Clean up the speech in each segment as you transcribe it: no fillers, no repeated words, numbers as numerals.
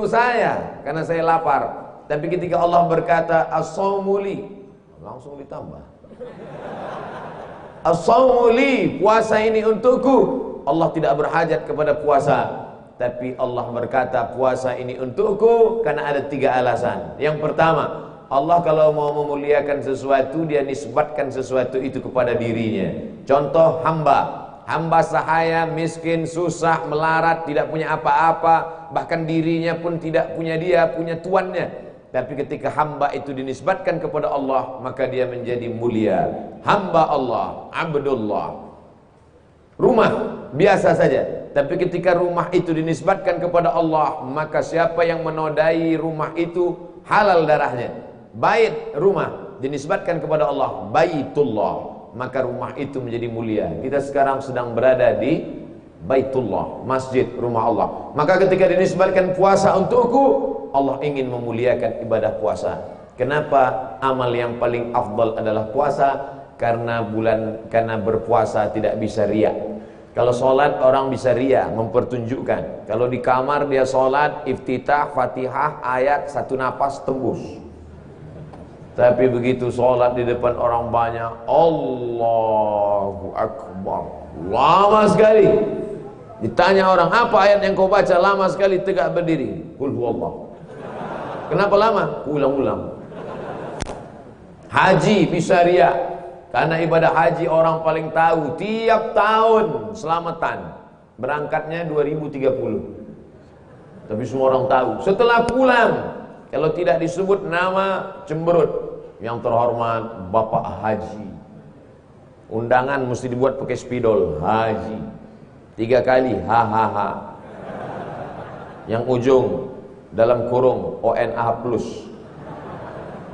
untuk saya karena saya lapar. Tapi ketika Allah berkata as-shaumu li, langsung ditambah. As-shaumu li, puasa ini untukku. Allah tidak berhajat kepada puasa, tapi Allah berkata puasa ini untukku karena ada 3 alasan. Yang pertama, Allah kalau mau memuliakan sesuatu, dia nisbatkan sesuatu itu kepada dirinya. Contoh hamba sahaya, miskin, susah, melarat, tidak punya apa-apa, bahkan dirinya pun tidak punya, dia punya tuannya. Tapi ketika hamba itu dinisbatkan kepada Allah, maka dia menjadi mulia. Hamba Allah, Abdullah. Rumah biasa saja, tapi ketika rumah itu dinisbatkan kepada Allah, maka siapa yang menodai rumah itu halal darahnya. Bait, rumah dinisbatkan kepada Allah, Baitullah, maka rumah itu menjadi mulia. Kita sekarang sedang berada di Baitullah, masjid, rumah Allah. Maka ketika dinisbatkan puasa untukku, Allah ingin memuliakan ibadah puasa. Kenapa amal yang paling afdal adalah puasa? Karena berpuasa tidak bisa riya. Kalau sholat orang bisa riya, mempertunjukkan. Kalau di kamar dia sholat, iftitah, fatihah, ayat, 1 napas tembus. Tapi begitu sholat di depan orang banyak, Allahu Akbar, lama sekali. Ditanya orang, apa ayat yang kau baca? Lama sekali, tegak berdiri. Qul huwallah. Kenapa lama? Ulang-ulang. Haji bisa riya, karena ibadah haji orang paling tahu. Tiap tahun selamatan, berangkatnya 2030. Tapi semua orang tahu. Setelah pulang, kalau tidak disebut nama, cemberut. Yang terhormat Bapak Haji. Undangan mesti dibuat pakai spidol, Haji. 3 kali, hahaha. Yang ujung dalam kurung ONA plus.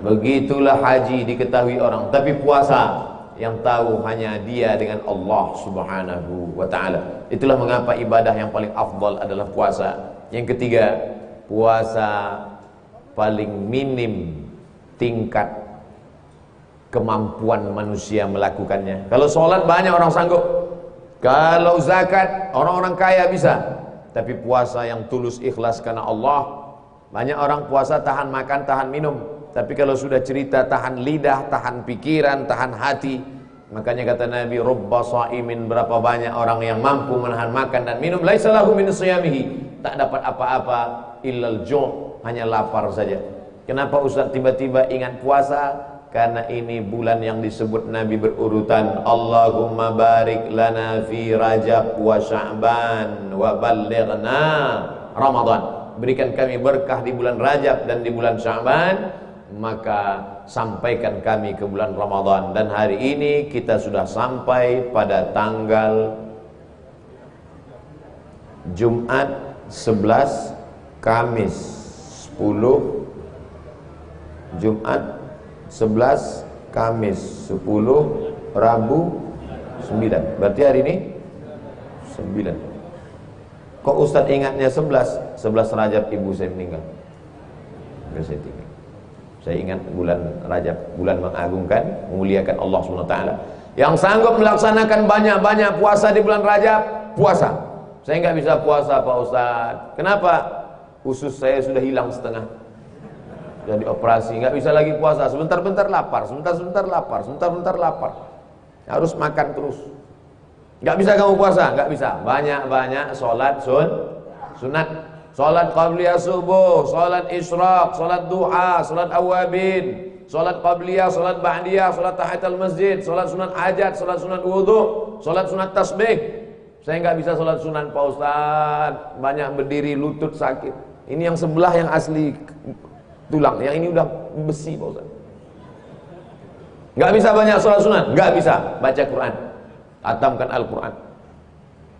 Begitulah haji diketahui orang. Tapi puasa yang tahu hanya dia dengan Allah subhanahu wa ta'ala. Itulah mengapa ibadah yang paling afdal adalah puasa. Yang ketiga, puasa paling minim tingkat kemampuan manusia melakukannya. Kalau sholat banyak orang sanggup, kalau zakat orang-orang kaya bisa. Tapi puasa yang tulus ikhlas karena Allah, banyak orang puasa tahan makan, tahan minum. Tapi kalau sudah cerita tahan lidah, tahan pikiran, tahan hati. Makanya kata Nabi, rubba sha'imin, berapa banyak orang yang mampu menahan makan dan minum, laisa lahu min siyamihi, tak dapat apa-apa illal ju', hanya lapar saja. Kenapa Ustaz tiba-tiba ingat puasa? Karena ini bulan yang disebut Nabi berurutan. Allahumma barik lana fi Rajab wa Sya'ban wa ballighna Ramadan. Berikan kami berkah di bulan Rajab dan di bulan Sya'ban, maka sampaikan kami ke bulan Ramadan. Dan hari ini kita sudah sampai pada tanggal Jumat 11, Kamis 10, Jumat 11, Kamis 10, Rabu 9. Berarti hari ini 9. Kok Ustadz ingatnya 11? 11 Rajab ibu saya meninggal. Saya ingat bulan Rajab, bulan mengagungkan, memuliakan Allah SWT. Yang sanggup melaksanakan banyak-banyak puasa di bulan Rajab, puasa. Saya nggak bisa puasa Pak Ustadz. Kenapa? Usus saya sudah hilang setengah. Jadi operasi, nggak bisa lagi puasa. Sebentar-bentar lapar, sebentar-bentar lapar, sebentar-bentar lapar. Harus makan terus. Nggak bisa kamu puasa, nggak bisa. Banyak-banyak sholat sunat. Sholat qabliyah subuh, sholat isyraq, sholat duha, sholat awabin, sholat qabliyah, sholat ba'diyah, sholat tahiyatul masjid, sholat sunat hajat, sholat sunat wudhu, sholat sunat tasbih. Saya nggak bisa sholat sunat Pak Ustadz. Banyak berdiri, lutut sakit. Ini yang sebelah yang asli tulang, yang ini udah besi Pak Ustaz. Nggak bisa banyak sholat sunat, nggak bisa baca Quran, hatamkan Al-Quran.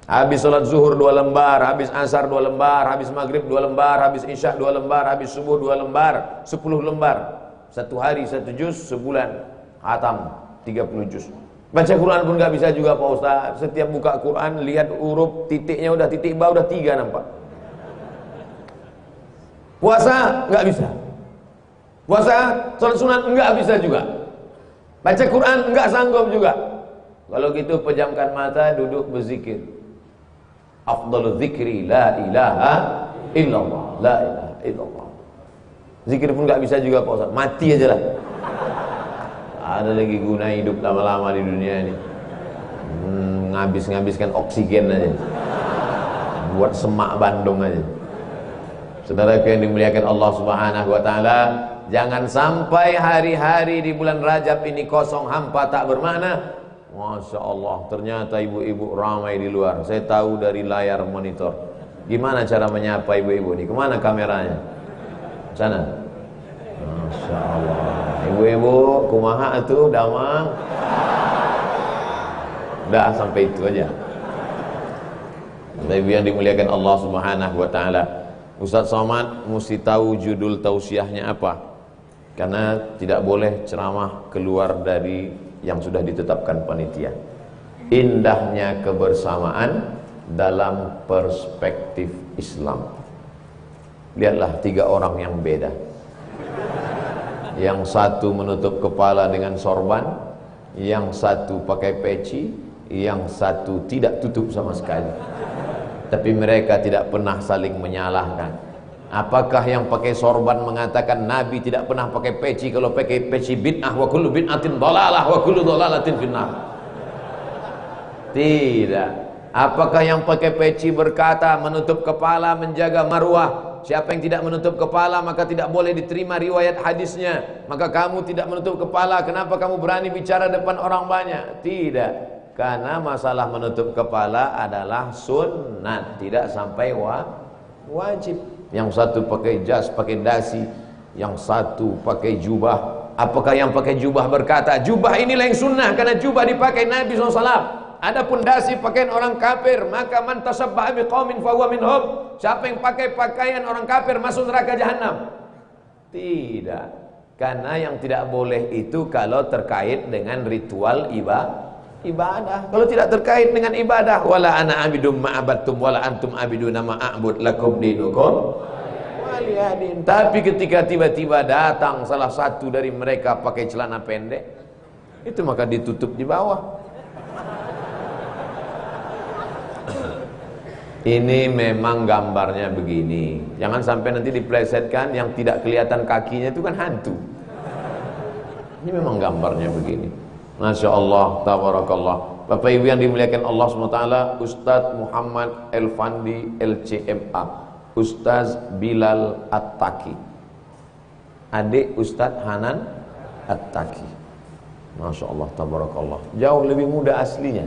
Habis sholat zuhur 2 lembar, habis asar 2 lembar, habis maghrib 2 lembar, habis isya 2 lembar, habis subuh 2 lembar, 10 lembar. 1 hari 1 juz, sebulan hatam 30 juz. Baca Quran pun nggak bisa juga Pak Ustaz. Setiap buka Quran lihat huruf titiknya udah titik bawah udah 3 nampak. Puasa nggak bisa. Puasa, sholat sunat enggak bisa juga. Baca Quran enggak sanggup juga. Kalau gitu pejamkan mata, duduk berzikir. Afdalul zikri la ilaha illallah, la ilaha illallah. Zikir pun nggak bisa juga Pak Ustaz, mati aja lah. Ada lagi guna hidup lama-lama di dunia ini. Ngabiskan oksigen aja, buat semak Bandung aja. Saudara yang dimuliakan Allah Subhanahu wa taala, jangan sampai hari-hari di bulan Rajab ini kosong, hampa, tak bermakna. Masya Allah, ternyata ibu-ibu ramai di luar. Saya tahu dari layar monitor. Gimana cara menyapa ibu-ibu ini? Kemana kameranya? Sana. Masya Allah. Ibu-ibu, kumaha tuh, damang. Udah sampai itu aja. Ibu yang dimuliakan Allah Subhanahu wa taala, Ustaz Somad mesti tahu judul tausiahnya apa. Karena tidak boleh ceramah keluar dari yang sudah ditetapkan panitia. Indahnya kebersamaan dalam perspektif Islam. Lihatlah 3 orang yang beda. Yang satu menutup kepala dengan sorban, yang satu pakai peci, yang satu tidak tutup sama sekali. Tapi mereka tidak pernah saling menyalahkan. Apakah yang pakai sorban mengatakan Nabi tidak pernah pakai peci? Kalau pakai peci bid'ah, wa kullu bid'atin dhalalah wa kullu dhalalatin finnar. Tidak. Apakah yang pakai peci berkata menutup kepala menjaga marwah? Siapa yang tidak menutup kepala maka tidak boleh diterima riwayat hadisnya. Maka kamu tidak menutup kepala, kenapa kamu berani bicara depan orang banyak? Tidak. Karena masalah menutup kepala adalah sunnat, tidak sampai wajib. Yang satu pakai jas, pakai dasi, yang satu pakai jubah. Apakah yang pakai jubah berkata jubah inilah yang sunnah karena jubah dipakai Nabi SAW? Adapun dasi pakaian orang kafir, maka man tasabbaha biqaumin fahuwa minhum. Siapa yang pakai pakaian orang kafir masuk neraka jahanam? Tidak. Karena yang tidak boleh itu kalau terkait dengan ritual ibadah. Kalau tidak terkait dengan ibadah, wala ana abidum ma'abattum wala antum abiduna ma'abud lakum dinukum waliyadin. Tapi ketika tiba-tiba datang salah satu dari mereka pakai celana pendek, itu maka ditutup di bawah. Ini memang gambarnya begini. Jangan sampai nanti diplesetkan yang tidak kelihatan kakinya itu kan hantu. Ini memang gambarnya begini. Masya Allah, tabarakallah. Bapak Ibu yang dimuliakan Allah SWT, Ustadz Muhammad Elfandi LCMA, Ustadz Bilal At-Taki, adik Ustadz Hanan At-Taki. Masya Allah, tabarakallah. Jauh lebih muda aslinya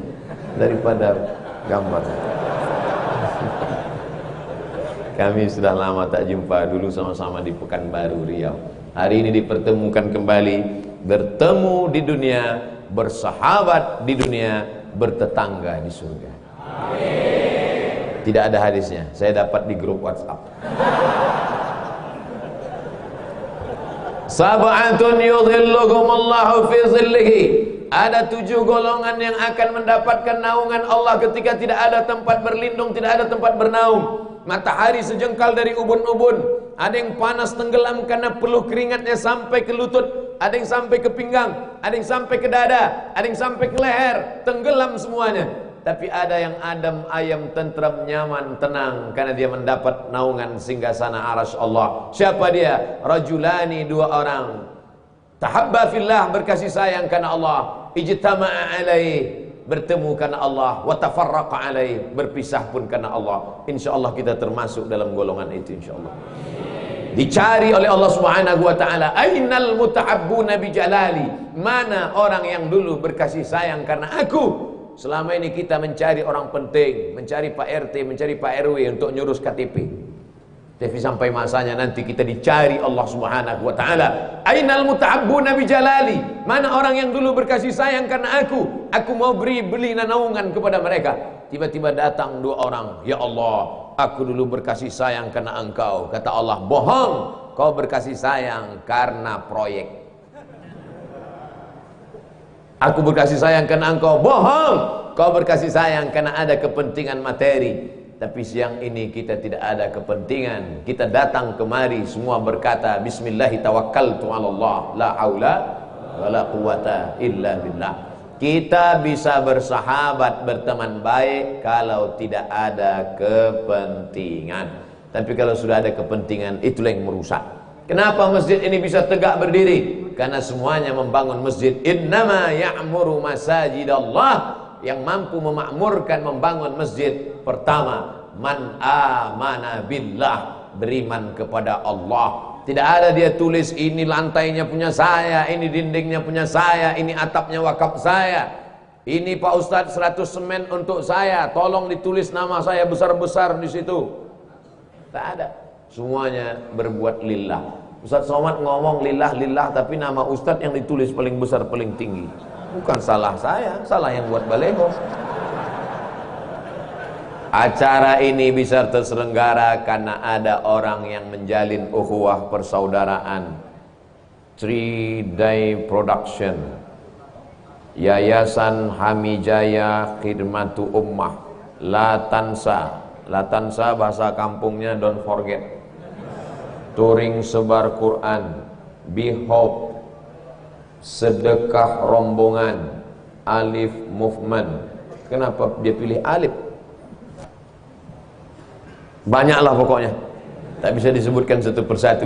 daripada gambarnya. Kami sudah lama tak jumpa, dulu sama-sama di Pekanbaru, Riau. Hari ini dipertemukan kembali, bertemu di dunia, bersahabat di dunia, bertetangga di surga. Amin. Tidak ada hadisnya, saya dapat di grup WhatsApp. Sab'atun yudhilluhumullahu fi zillihi. Ada 7 golongan yang akan mendapatkan naungan Allah ketika tidak ada tempat berlindung, tidak ada tempat bernaung. Matahari sejengkal dari ubun-ubun. Ada yang panas tenggelam karena peluh keringatnya sampai ke lutut. Ada yang sampai ke pinggang, ada yang sampai ke dada, ada yang sampai ke leher. Tenggelam semuanya. Tapi ada yang adem, ayam, tentram, nyaman, tenang karena dia mendapat naungan singgasana arasy Allah. Siapa dia? Rajulani, 2 orang. Tahabba fillah, berkasih sayang karena Allah. Ijtama'a alaih, bertemu karena Allah. Wa tafarraqa alaih, berpisah pun karena Allah. InsyaAllah kita termasuk dalam golongan itu insyaAllah. Dicari oleh Allah Subhanahu wa taala, ainal muta'abbuna bi jalali, mana orang yang dulu berkasih sayang karena aku. Selama ini kita mencari orang penting, mencari Pak RT, mencari Pak RW untuk nyurus KTP. Tapi sampai masanya nanti kita dicari Allah Subhanahu wa taala. Ainal muta'abbuna bi jalali, mana orang yang dulu berkasih sayang karena aku mau beli naungan kepada mereka. Tiba-tiba datang 2 orang, ya Allah, aku dulu berkasih sayang karena engkau. Kata Allah, bohong, kau berkasih sayang karena proyek. Aku berkasih sayang karena engkau. Bohong, kau berkasih sayang karena ada kepentingan materi. Tapi siang ini kita tidak ada kepentingan. Kita datang kemari semua berkata bismillahi tawakkaltu 'ala Allah, la haula wala quwata illa billah. Kita bisa bersahabat, berteman baik kalau tidak ada kepentingan. Tapi kalau sudah ada kepentingan, itulah yang merusak. Kenapa masjid ini bisa tegak berdiri? Karena semuanya membangun masjid. Innama ya'muru masajidallah. Yang mampu memakmurkan membangun masjid, pertama, man amana billah, beriman kepada Allah. Tidak ada dia tulis ini lantainya punya saya, ini dindingnya punya saya, ini atapnya wakaf saya, ini Pak Ustadz 100 semen untuk saya, tolong ditulis nama saya besar-besar di situ. Tak ada. Semuanya berbuat lillah. Ustadz Somad ngomong lillah, tapi nama Ustadz yang ditulis paling besar, paling tinggi. Bukan salah saya, salah yang buat baleho. Acara ini bisa terselenggara karena ada orang yang menjalin ukhuwah persaudaraan. 3-day production, Yayasan Hamijaya Khidmatu Ummah, La Tansa bahasa kampungnya don't forget, Touring Sebar Quran, Be Hope, Sedekah Rombongan, Alif Movement. Kenapa dia pilih alif? Banyaklah pokoknya, tak bisa disebutkan satu persatu.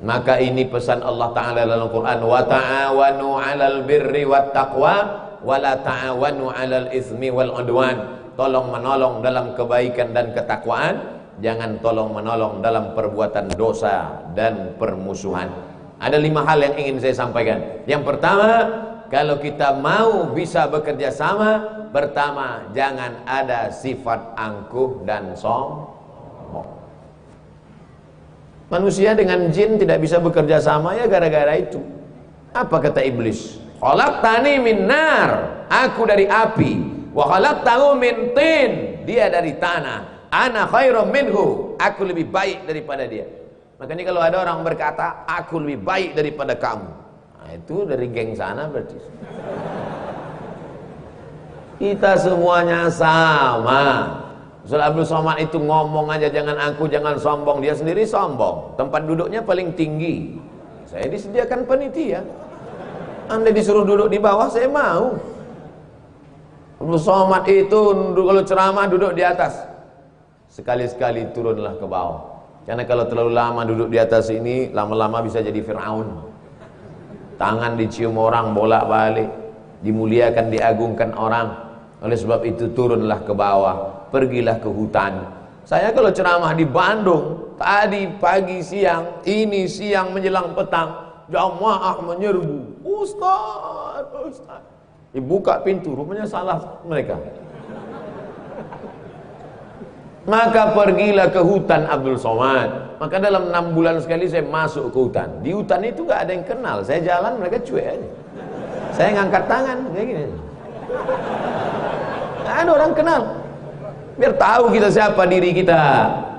Maka ini pesan Allah Ta'ala dalam Quran, wa ta'awanu 'alal birri wat taqwa wa la ta'awanu 'alal itsmi wal 'udwan. Tolong menolong dalam kebaikan dan ketakwaan, jangan tolong menolong dalam perbuatan dosa dan permusuhan. Ada 5 hal yang ingin saya sampaikan. Yang pertama, kalau kita mau bisa bekerja sama, pertama, jangan ada sifat angkuh dan sombong. Manusia dengan jin tidak bisa bekerja sama ya gara-gara itu. Apa kata iblis? Khalaqtani min nar, aku dari api, wa khalaqtahu min tin, dia dari tanah. Ana khairum minhu, aku lebih baik daripada dia. Makanya kalau ada orang berkata aku lebih baik daripada kamu, nah, itu dari geng sana berarti. Kita semuanya sama. Ustaz Abdul Somad itu ngomong aja jangan aku, jangan sombong. Dia sendiri sombong. Tempat duduknya paling tinggi. Saya disediakan panitia. Anda disuruh duduk di bawah, saya mau. Abdul Somad itu kalau ceramah duduk di atas. Sekali-sekali turunlah ke bawah. Karena kalau terlalu lama duduk di atas ini, lama-lama bisa jadi Fir'aun. Tangan dicium orang bolak-balik, dimuliakan, diagungkan orang. Oleh sebab itu turunlah ke bawah, pergilah ke hutan. Saya kalau ceramah di Bandung, tadi pagi siang, ini siang menjelang petang, jamaah menyerbu. Ustaz. Dibuka pintu, rupanya salah mereka. Maka pergilah ke hutan Abdul Somad. Maka dalam 6 bulan sekali saya masuk ke hutan. Di hutan itu gak ada yang kenal. Saya jalan, mereka cuek aja. Saya ngangkat tangan kayak gini. Gak ada orang kenal. Biar tahu kita siapa diri kita.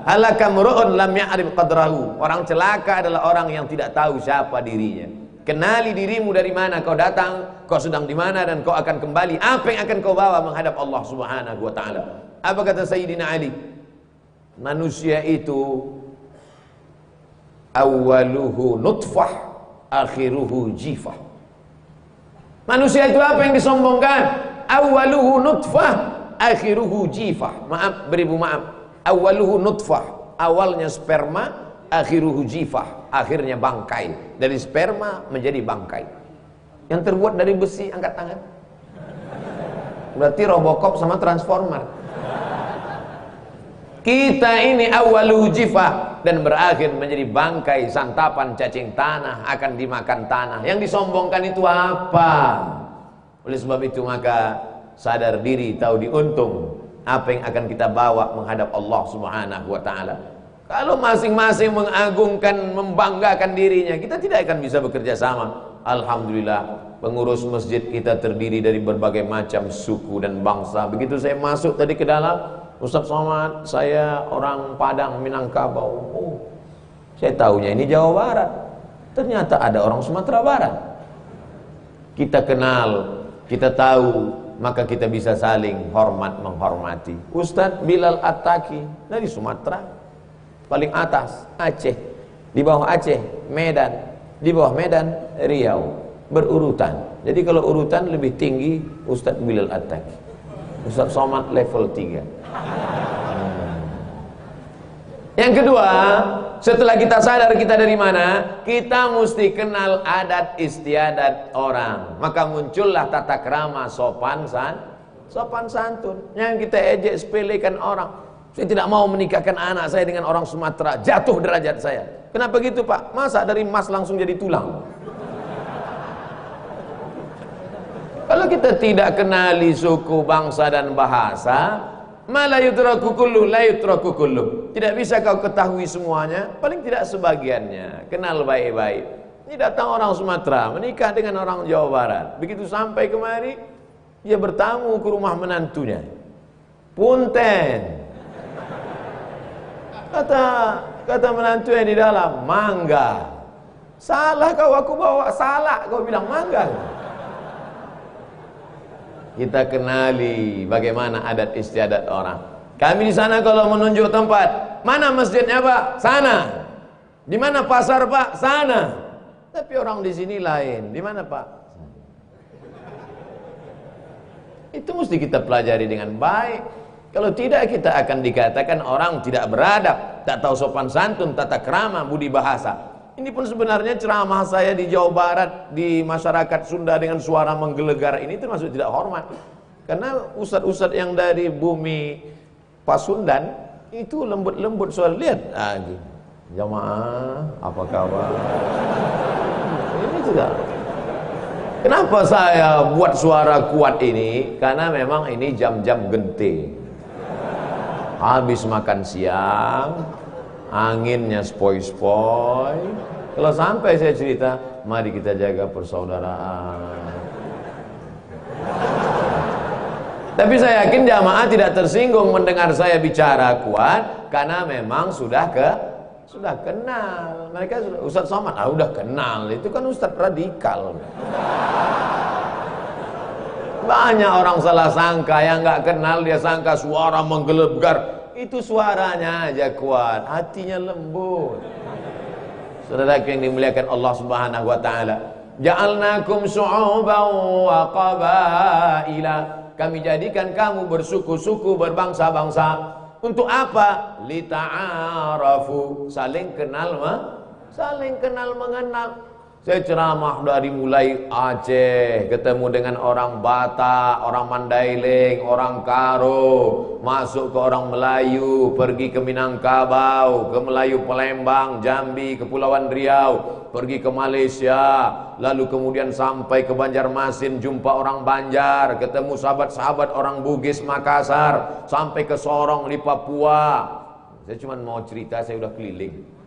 Halaka mur'un lam ya'rif qadrahu. Orang celaka adalah orang yang tidak tahu siapa dirinya. Kenali dirimu dari mana kau datang, kau sedang di mana, dan kau akan kembali. Apa yang akan kau bawa menghadap Allah Subhanahu wa taala? Apa kata Sayyidina Ali? Manusia itu awaluhu nutfah, akhiruhu jifah. Manusia itu apa yang disombongkan? Awaluhu nutfah, akhiruhu jifah. Maaf, beribu maaf. Awaluhu nutfah, awalnya sperma, akhiruhu jifah, akhirnya bangkai. Dari sperma menjadi bangkai. Yang terbuat dari besi, angkat tangan. Berarti Robocop sama Transformer. Kita ini awaluhu jifah, dan berakhir menjadi bangkai, santapan cacing tanah, akan dimakan tanah. Yang disombongkan itu apa? Oleh sebab itu maka sadar diri, tahu diuntung. Apa yang akan kita bawa menghadap Allah Subhanahu wa taala. Kalau masing-masing mengagungkan, membanggakan dirinya, kita tidak akan bisa bekerja sama. Alhamdulillah, pengurus masjid kita terdiri dari berbagai macam suku dan bangsa. Begitu saya masuk tadi ke dalam, Ustaz Somad, saya orang Padang, Minangkabau. Oh, saya tahunya ini Jawa Barat. Ternyata ada orang Sumatera Barat. Kita kenal, kita tahu, maka kita bisa saling hormat menghormati. Ustaz Bilal At-Taki dari Sumatera, paling atas Aceh, di bawah Aceh Medan, di bawah Medan Riau, berurutan. Jadi kalau urutan lebih tinggi Ustaz Bilal At-Taki, Ustaz Somad level 3. Yang kedua, setelah kita sadar kita dari mana, kita mesti kenal adat istiadat orang. Maka muncullah tata krama sopan santun. Yang kita ejek sepelekan orang. Saya tidak mau menikahkan anak saya dengan orang Sumatera, jatuh derajat saya. Kenapa gitu, Pak? Masa dari emas langsung jadi tulang? Kalau kita tidak kenali suku, bangsa dan bahasa, la yutraku kullu. Tidak bisa kau ketahui semuanya, paling tidak sebagiannya. Kenal baik-baik. Ini datang orang Sumatera menikah dengan orang Jawa Barat. Begitu sampai kemari, dia bertamu ke rumah menantunya. Punten. Kata menantunya di dalam, mangga. Salah kau, aku bawa salak, kau bilang mangga. Kita kenali bagaimana adat istiadat orang. Kami di sana kalau menunjuk tempat, mana masjidnya, Pak? Sana. Di mana pasar, Pak? Sana. Tapi orang di sini lain. Di mana, Pak? Itu mesti kita pelajari dengan baik. Kalau tidak, kita akan dikatakan orang tidak beradab, tak tahu sopan santun, tata krama, budi bahasa. Ini pun sebenarnya ceramah saya di Jawa Barat, di masyarakat Sunda dengan suara menggelegar ini termasuk tidak hormat. Karena ustadz-ustadz yang dari bumi Pasundan itu lembut-lembut suara. Lihat, jamaah, apa kabar? Ini tidak. Kenapa saya buat suara kuat ini? Karena memang ini jam-jam genting. Habis makan siang, anginnya spoi-spoi. Kalau sampai saya cerita, mari kita jaga persaudaraan. Tapi saya yakin jamaah tidak tersinggung mendengar saya bicara kuat, karena memang sudah kenal. Mereka sudah, Ustaz Somad, udah kenal. Itu kan Ustaz radikal. Banyak orang salah sangka, yang nggak kenal dia sangka suara menggelegar. Itu suaranya aja kuat, hatinya lembut. Saudaraku yang dimuliakan Allah Subhanahu wa taala, ja'alnakum syu'uban wa qabaila. Kami jadikan kamu bersuku-suku, berbangsa-bangsa. Untuk apa? Lita'arafu, saling kenal mengenal. Saya ceramah dari mulai Aceh, ketemu dengan orang Batak, orang Mandailing, orang Karo, masuk ke orang Melayu, pergi ke Minangkabau, ke Melayu Palembang, Jambi, Kepulauan Riau, pergi ke Malaysia, lalu kemudian sampai ke Banjarmasin, jumpa orang Banjar, ketemu sahabat-sahabat orang Bugis Makassar, sampai ke Sorong di Papua. Saya cuma mau cerita, saya udah keliling.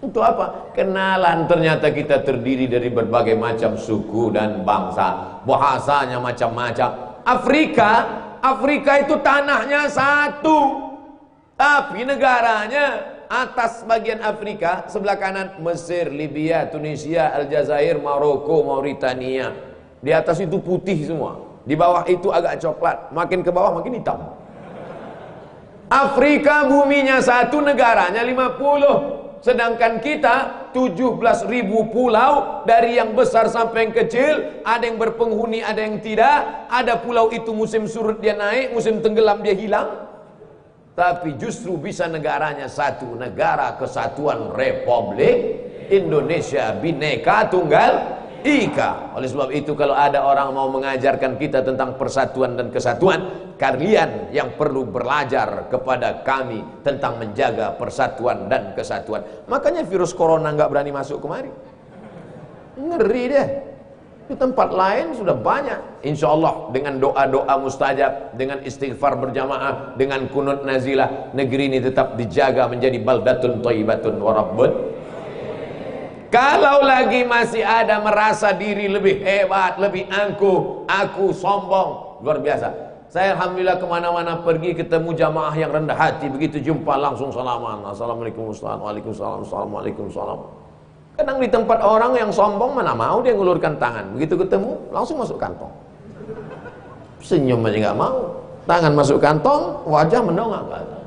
Untuk apa? Kenalan. Ternyata kita terdiri dari berbagai macam suku dan bangsa. Bahasanya macam-macam. Afrika itu tanahnya satu, tapi negaranya atas bagian Afrika, sebelah kanan Mesir, Libya, Tunisia, Aljazair, Maroko, Mauritania. Di atas itu putih semua, di bawah itu agak coklat, makin ke bawah makin hitam. Afrika buminya satu, negaranya 50. Sedangkan kita 17.000 pulau, dari yang besar sampai yang kecil, ada yang berpenghuni, ada yang tidak. Ada pulau itu musim surut dia naik, musim tenggelam dia hilang. Tapi justru bisa negaranya satu, negara kesatuan Republik Indonesia Bhinneka Tunggal Ika. Oleh sebab itu, kalau ada orang mau mengajarkan kita tentang persatuan dan kesatuan, kalian yang perlu belajar kepada kami tentang menjaga persatuan dan kesatuan. Makanya virus corona nggak berani masuk kemari. Ngeri deh. Di tempat lain sudah banyak. Insya Allah dengan doa-doa mustajab, dengan istighfar berjamaah, dengan kunut nazilah, negeri ini tetap dijaga menjadi baldatun thayyibatun wa rabbun. Kalau lagi masih ada merasa diri lebih hebat, lebih angkuh, aku sombong, luar biasa. Saya alhamdulillah kemana-mana pergi ketemu jamaah yang rendah hati, begitu jumpa langsung salaman, assalamualaikum, waalaikumsalam, assalamualaikum, salam. Kadang di tempat orang yang sombong mana mau dia ngulurkan tangan, begitu ketemu langsung masuk kantong, senyum aja nggak mau, tangan masuk kantong, wajah mendongak ke atas,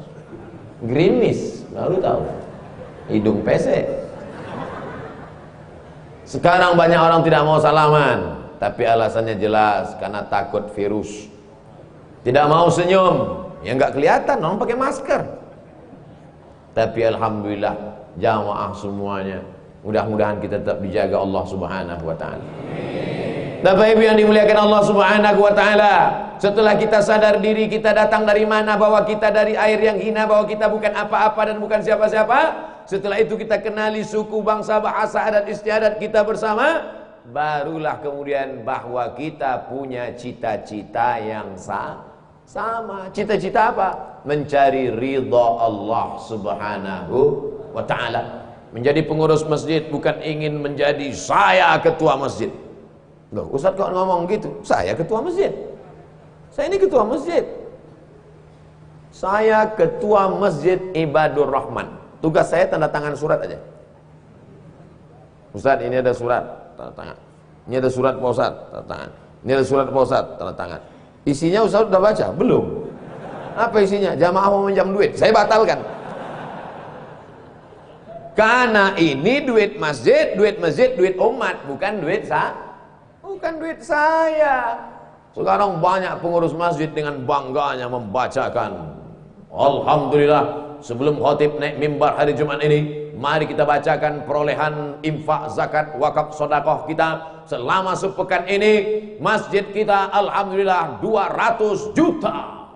gerimis, baru tahu, hidung pesek. Sekarang banyak orang tidak mau salaman, tapi alasannya jelas, karena takut virus. Tidak mau senyum, ya nggak kelihatan, orang pakai masker. Tapi alhamdulillah jamaah semuanya, mudah-mudahan kita tetap dijaga Allah Subhanahu wa taala. Bapak Ibu yang dimuliakan Allah Subhanahu wa taala, setelah kita sadar diri kita datang dari mana, bahwa kita dari air yang hina, bahwa kita bukan apa-apa dan bukan siapa-siapa, setelah itu kita kenali suku, bangsa, bahasa, adat istiadat kita bersama, barulah kemudian bahwa kita punya cita-cita yang sama. Cita-cita apa? Mencari ridha Allah Subhanahu wa taala. Menjadi pengurus masjid bukan ingin menjadi saya ketua masjid. Loh, Ustaz kok ngomong gitu? Saya ketua masjid. Saya ini ketua masjid. Saya ketua masjid Ibadur Rahman. Tugas saya tanda tangan surat aja. Ustaz, ini ada surat, tanda tangan. Ini ada surat Pak Ustaz, tanda tangan. Ini ada surat Pak Ustaz, tanda tangan. Isinya Ustaz udah baca? Belum. Apa isinya? Jamaah mau minjam duit, saya batalkan. Karena ini duit masjid, duit umat, bukan duit saya. Sekarang banyak pengurus masjid dengan bangganya membacakan, alhamdulillah, sebelum khatib naik mimbar hari Jumat ini, mari kita bacakan perolehan infak, zakat, wakaf, sedekah kita selama sepekan ini. Masjid kita alhamdulillah 200 juta.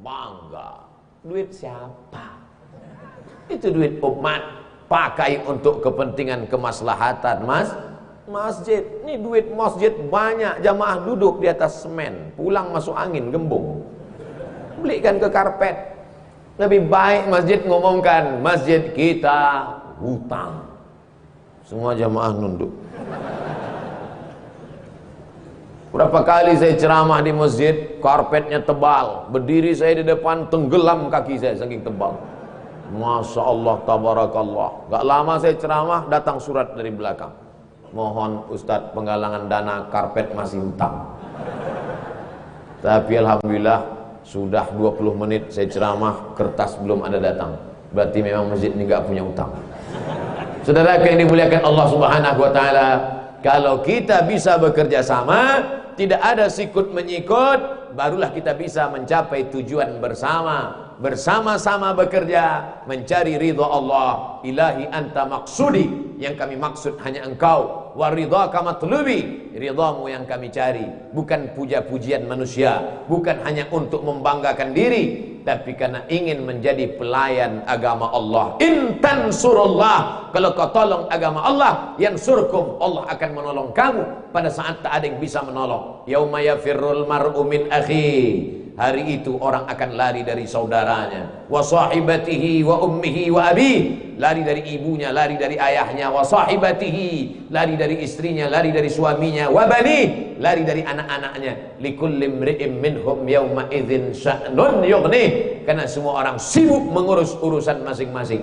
Bangga. Duit siapa? Itu duit umat, pakai untuk kepentingan kemaslahatan masjid. Ini duit masjid banyak, jamaah duduk di atas semen, pulang masuk angin, gembung. Belikan ke karpet. Lebih baik masjid ngomongkan, masjid kita hutang. Semua jamaah nunduk. Berapa kali saya ceramah di masjid, karpetnya tebal, berdiri saya di depan, tenggelam kaki saya saking tebal. Masya Allah, tabarakallah. Gak lama saya ceramah, datang surat dari belakang, mohon Ustadz penggalangan dana, karpet masih hutang. Tapi alhamdulillah sudah 20 menit saya ceramah, kertas belum ada datang. Berarti memang masjid ini gak punya hutang. Saudara yang dimuliakan Allah Subhanahu wa taala, kalau kita bisa bekerja sama, tidak ada sikut menyikut, barulah kita bisa mencapai tujuan bersama. Bersama-sama bekerja mencari ridha Allah. Ilahi anta maksudi, yang kami maksud hanya engkau. Wa ridhaka matlubi, ridhamu yang kami cari, bukan puja-pujian manusia, bukan hanya untuk membanggakan diri, tapi karena ingin menjadi pelayan agama Allah. In tansurullah, kalau kau tolong agama Allah, yansurkum, Allah akan menolong kamu pada saat tak ada yang bisa menolong. Yauma yafirrul mar'u min akhi, hari itu orang akan lari dari saudaranya, wa sahibatihi wa ummihi wa abi, lari dari ibunya, lari dari ayahnya, wa sahibatihi, lari dari istrinya, lari dari suaminya, wa bani, lari dari anak-anaknya. Likulli imri'in minhum yawma idzin sya'nun yughni, karena semua orang sibuk mengurus urusan masing-masing.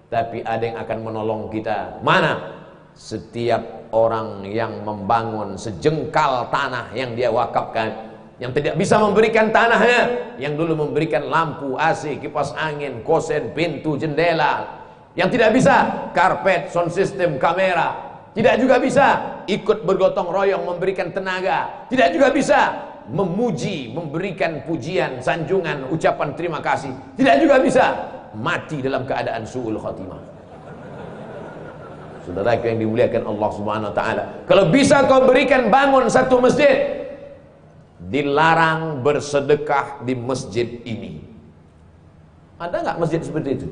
Tapi ada yang akan menolong kita. Mana? Setiap orang yang membangun sejengkal tanah yang dia wakafkan, yang tidak bisa memberikan tanahnya, yang dulu memberikan lampu, AC, kipas angin, kosen, pintu, jendela, yang tidak bisa karpet, sound system, kamera, tidak juga bisa ikut bergotong royong memberikan tenaga, tidak juga bisa memuji, memberikan pujian, sanjungan, ucapan terima kasih, tidak juga bisa mati dalam keadaan su'ul khatimah. Saudara yang dimuliakan Allah Subhanahu wa taala, kalau bisa kau berikan bangun satu masjid, dilarang bersedekah di masjid ini. Ada nggak masjid seperti itu?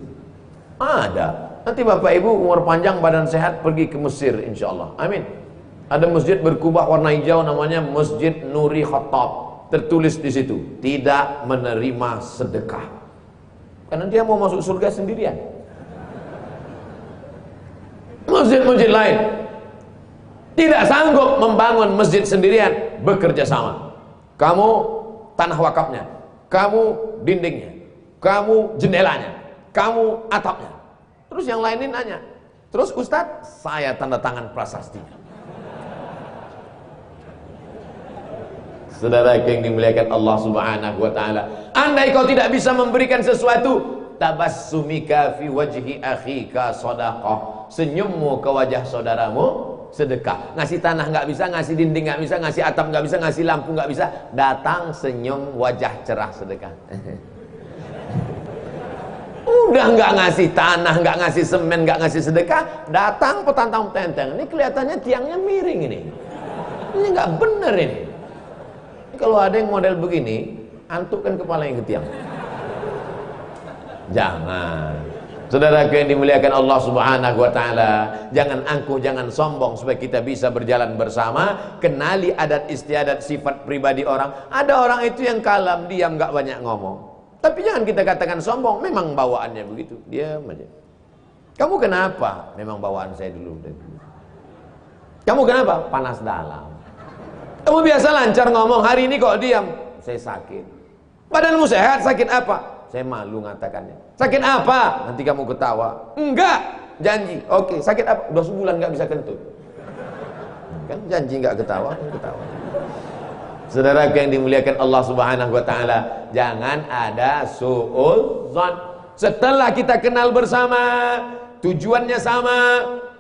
Ada. Nanti Bapak Ibu umur panjang, badan sehat, pergi ke Mesir insyaallah. Amin. Ada masjid berkubah warna hijau, namanya Masjid Nuri Khattab. Tertulis di situ, tidak menerima sedekah. Karena dia mau masuk surga sendirian. Masjid-masjid lain tidak sanggup membangun masjid sendirian, bekerja sama. Kamu tanah wakafnya, kamu dindingnya, kamu jendelanya, kamu atapnya. Terus yang lain ini nanya, terus Ustadz, saya tanda tangan prasastinya. Saudara yang dimuliakan Allah Subhanahu wa taala, andai kau tidak bisa memberikan sesuatu, tabassumika fi wajhi akhika shadaqah, senyummu ke wajah saudaramu sedekah. Ngasih tanah nggak bisa, ngasih dinding nggak bisa, ngasih atap nggak bisa, ngasih lampu nggak bisa, datang senyum, wajah cerah, sedekah. Udah nggak ngasih tanah, nggak ngasih semen, nggak ngasih sedekah, datang petantang tenteng. Ini kelihatannya tiangnya miring ini. Ini nggak bener ini. Kalau ada yang model begini, antukkan kepalanya ke tiang. Jangan. Saudara yang dimuliakan Allah Subhanahu wa taala, jangan angkuh, jangan sombong supaya kita bisa berjalan bersama. Kenali adat istiadat sifat pribadi orang. Ada orang itu yang kalem, diam, enggak banyak ngomong. Tapi jangan kita katakan sombong, memang bawaannya begitu. Diam aja. Kamu kenapa? Memang bawaan saya dulu. Kamu kenapa? Panas dalam. Kamu biasa lancar ngomong, hari ini kok diam? Saya sakit. Badanmu sehat, sakit apa? Saya malu ngatakannya. Sakit apa? Nanti kamu ketawa. Enggak, janji. Oke, sakit apa? Udah sebulan nggak bisa kentut. Kan janji nggak ketawa, ketawa. Saudara yang dimuliakan Allah Subhanahu wa taala, jangan ada suudzon. Setelah kita kenal bersama, tujuannya sama,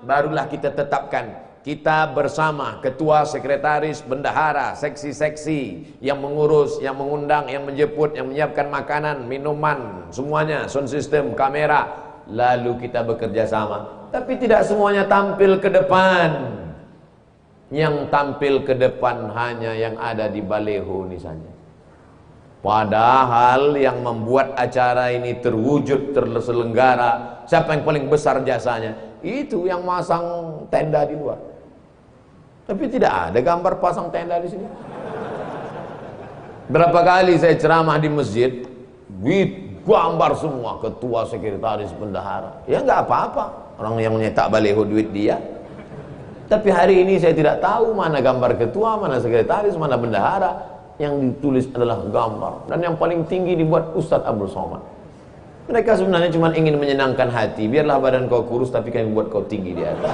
barulah kita tetapkan. Kita bersama ketua, sekretaris, bendahara, seksi-seksi yang mengurus, yang mengundang, yang menjemput, yang menyiapkan makanan, minuman, semuanya, sound system, kamera. Lalu kita bekerja sama. Tapi tidak semuanya tampil ke depan. Yang tampil ke depan hanya yang ada di baleho ini saja. Padahal yang membuat acara ini terwujud, terselenggara, siapa yang paling besar jasanya? Itu yang masang tenda di luar. Tapi tidak ada gambar pasang tenda di sini. Berapa kali saya ceramah di masjid, gambar semua ketua, sekretaris, bendahara. Ya nggak apa-apa, orang yang nyetak baleho duit dia. Tapi hari ini saya tidak tahu mana gambar ketua, mana sekretaris, mana bendahara. Yang ditulis adalah gambar. Dan yang paling tinggi dibuat Ustadz Abdul Somad. Mereka sebenarnya cuma ingin menyenangkan hati. Biarlah badan kau kurus, tapi kami buat kau tinggi di atas.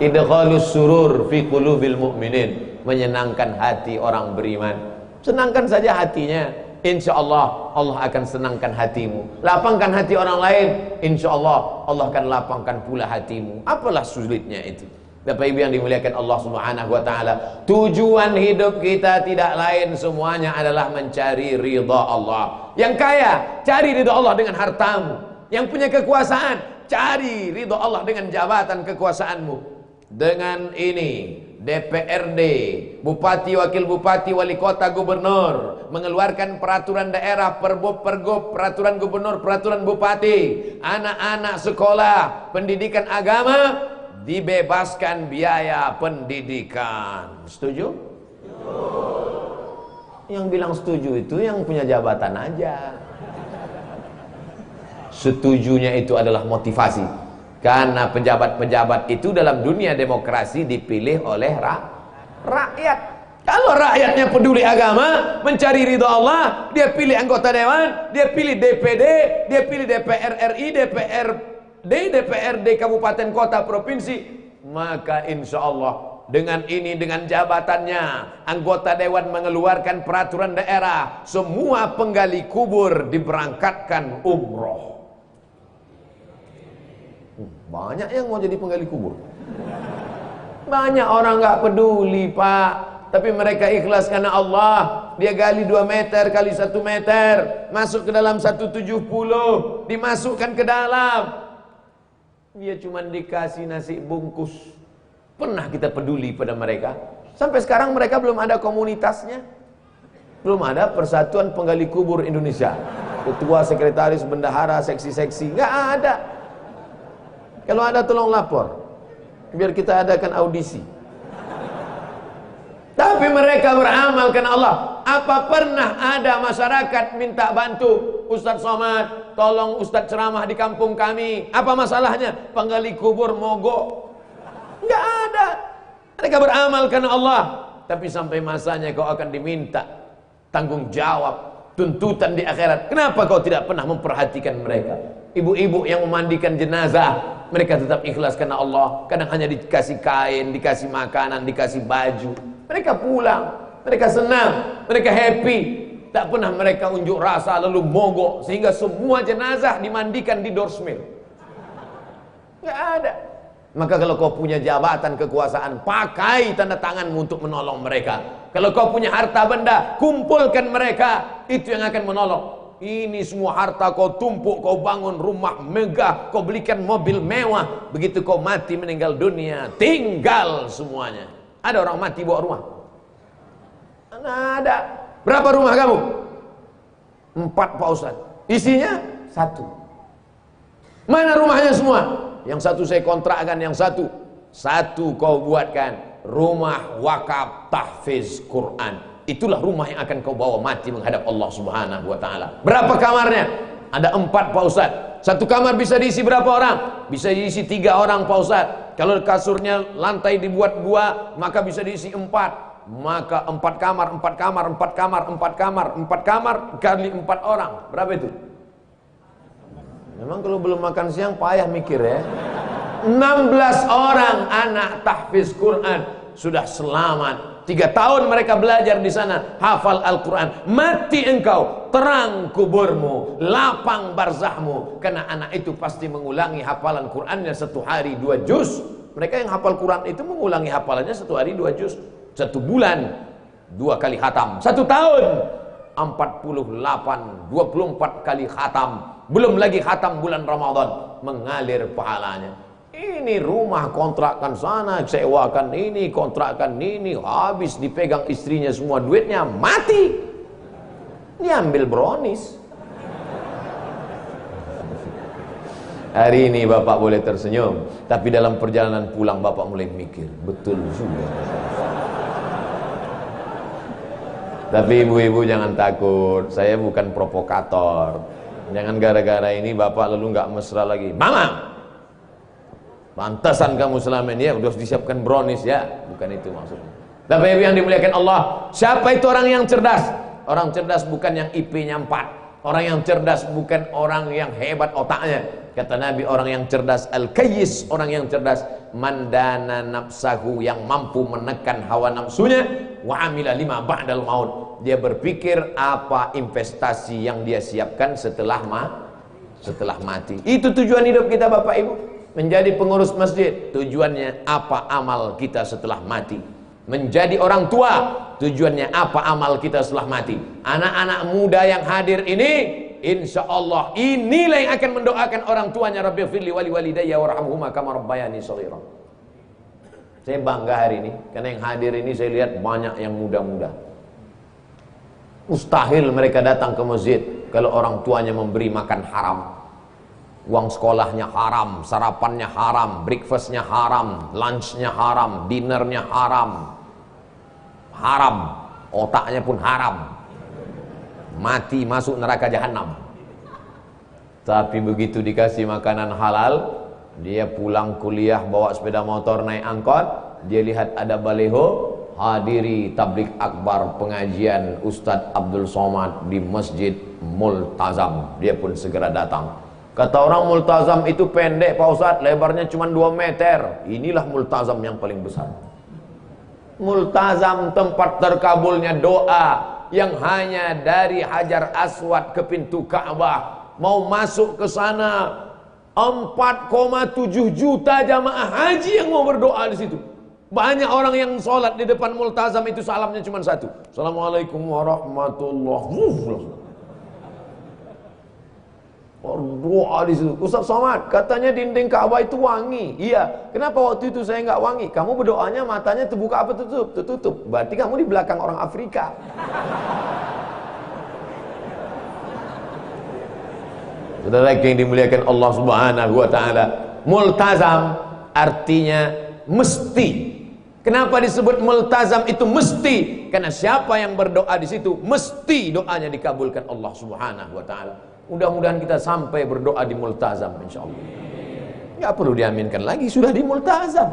Idkhalus surur fi qulubil mu'minin, menyenangkan hati orang beriman. Senangkan saja hatinya, insya Allah Allah akan senangkan hatimu. Lapangkan hati orang lain, insya Allah Allah akan lapangkan pula hatimu. Apalah sulitnya itu? Bapak Ibu yang dimuliakan Allah Subhanahu wa taala, tujuan hidup kita tidak lain semuanya adalah mencari ridha Allah. Yang kaya, cari ridha Allah dengan hartamu. Yang punya kekuasaan, cari ridha Allah dengan jabatan kekuasaanmu. Dengan ini DPRD, bupati, wakil bupati, wali kota, gubernur mengeluarkan peraturan daerah, pergub, peraturan gubernur, peraturan bupati, anak-anak sekolah pendidikan agama dibebaskan biaya pendidikan. Setuju? Yang bilang setuju itu yang punya jabatan aja. Setujunya itu adalah motivasi. Karena pejabat-pejabat itu dalam dunia demokrasi dipilih oleh rakyat. Kalau rakyatnya peduli agama, mencari ridha Allah, dia pilih anggota dewan, dia pilih DPD, dia pilih DPR RI, DPRD, DPRD kabupaten kota provinsi, maka insya Allah dengan ini, dengan jabatannya, anggota dewan mengeluarkan peraturan daerah, semua penggali kubur diberangkatkan umroh. Banyak yang mau jadi penggali kubur. Banyak orang nggak peduli, Pak. Tapi mereka ikhlas karena Allah. Dia gali 2 meter kali 1 meter, masuk ke dalam 170, dimasukkan ke dalam. Dia cuma dikasih nasi bungkus. Pernah kita peduli pada mereka? Sampai sekarang mereka belum ada komunitasnya. Belum ada Persatuan Penggali Kubur Indonesia. Ketua, sekretaris, bendahara, seksi-seksi, nggak ada. Kalau ada tolong lapor, biar kita adakan audisi. Tapi mereka beramal karena Allah. Apa pernah ada masyarakat minta bantu, Ustadz Somad, tolong Ustadz ceramah di kampung kami, apa masalahnya? Penggali kubur mogok. Enggak ada. Mereka beramal karena Allah. Tapi sampai masanya kau akan diminta tanggung jawab, tuntutan di akhirat. Kenapa kau tidak pernah memperhatikan mereka? Ibu-ibu yang memandikan jenazah, mereka tetap ikhlas karena Allah. Kadang hanya dikasih kain, dikasih makanan, dikasih baju. Mereka pulang, mereka senang, mereka happy. Tak pernah mereka unjuk rasa lalu mogok sehingga semua jenazah dimandikan di dorsmil. Nggak ada. Maka kalau kau punya jabatan kekuasaan, pakai tanda tanganmu untuk menolong mereka. Kalau kau punya harta benda, kumpulkan mereka. Itu yang akan menolong. Ini semua harta kau tumpuk, kau bangun rumah megah, kau belikan mobil mewah. Begitu kau mati meninggal dunia, tinggal semuanya. Ada orang mati bawa rumah? Mana ada. Berapa rumah kamu? 4 Pak Ustaz. Isinya 1. Mana rumahnya semua? Yang satu saya kontrakkan, yang satu kau buatkan rumah wakaf tahfiz Quran. Itulah rumah yang akan kau bawa mati menghadap Allah Subhanahu wa taala. Berapa kamarnya? Ada 4 Pak Ustaz. Satu kamar bisa diisi berapa orang? Bisa diisi 3 orang Pak Ustaz. Kalau kasurnya lantai dibuat 2, maka bisa diisi 4. Maka 4 kamar, 4 kamar, 4 kamar, 4 kamar, 4 kamar kali 4 orang. Berapa itu? Memang kalau belum makan siang payah mikir ya. 16 orang anak tahfiz Quran sudah selamat. 3 tahun mereka belajar di sana, hafal Al-Quran. Mati engkau, terang kuburmu, lapang barzahmu. Karena anak itu pasti mengulangi hafalan Qurannya 1 hari 2 juz. Mereka yang hafal Quran itu mengulangi hafalannya 1 hari 2 juz. 1 bulan 2 kali khatam. 1 tahun 48, 24 kali khatam. Belum lagi khatam bulan Ramadan, mengalir pahalanya. Ini rumah kontrakan sana, sewakan ini, kontrakan ini, habis dipegang istrinya semua duitnya, mati. Diambil brownies. Hari ini Bapak boleh tersenyum, tapi dalam perjalanan pulang Bapak mulai mikir, betul juga. Tapi ibu-ibu jangan takut, saya bukan provokator. Jangan gara-gara ini Bapak lalu nggak mesra lagi. Mama, pantasan kamu selama ini ya udah disiapkan brownies ya, bukan itu maksudnya. Tapi yang dimuliakan Allah, siapa itu orang yang cerdas? Orang cerdas bukan yang IP-nya 4. Orang yang cerdas bukan orang yang hebat otaknya. Kata Nabi, orang yang cerdas al-kayyis, orang yang cerdas mandana nafsahu, yang mampu menekan hawa nafsunya, wa amila lima ba'dal maut. Dia berpikir apa investasi yang dia siapkan setelah mati. Itu tujuan hidup kita Bapak Ibu. Menjadi pengurus masjid, tujuannya apa amal kita setelah mati. Menjadi orang tua, tujuannya apa amal kita setelah mati. Anak-anak muda yang hadir ini, insya Allah inilah yang akan mendoakan orang tuanya, Rabbighfirli wali walidayya warhamhuma kama rabbayani shaghira. Saya bangga hari ini, karena yang hadir ini saya lihat banyak yang muda-muda. Mustahil mereka datang ke masjid kalau orang tuanya memberi makan haram. Uang sekolahnya haram, sarapannya haram, breakfastnya haram, lunchnya haram, dinnernya haram. Haram, otaknya pun haram. Mati masuk neraka jahanam. Tapi begitu dikasih makanan halal, dia pulang kuliah bawa sepeda motor naik angkot, dia lihat ada baleho, hadiri tablik akbar pengajian Ustadz Abdul Somad di Masjid Multazam. Dia pun segera datang. Kata orang multazam itu pendek Pak Ustadz, lebarnya cuma 2 meter. Inilah multazam yang paling besar. Multazam tempat terkabulnya doa yang hanya dari Hajar Aswad ke pintu Ka'bah. Mau masuk ke sana 4,7 juta jamaah haji yang mau berdoa di situ. Banyak orang yang sholat di depan multazam itu salamnya cuma 1. Assalamualaikum warahmatullahi wabarakatuh. Doa di situ. Ustaz Somad, katanya dinding Ka'bah itu wangi. Iya. Kenapa waktu itu saya nggak wangi? Kamu berdoanya matanya terbuka apa tutup? Tertutup. Berarti kamu di belakang orang Afrika. Saudara yang dimuliakan Allah Subhanahu wa taala, multazam artinya mesti. Kenapa disebut multazam itu mesti? Karena siapa yang berdoa di situ mesti doanya dikabulkan Allah Subhanahu wa taala. Mudah-mudahan kita sampai berdoa di multazam insyaallah. Enggak perlu diaminkan lagi, sudah di multazam.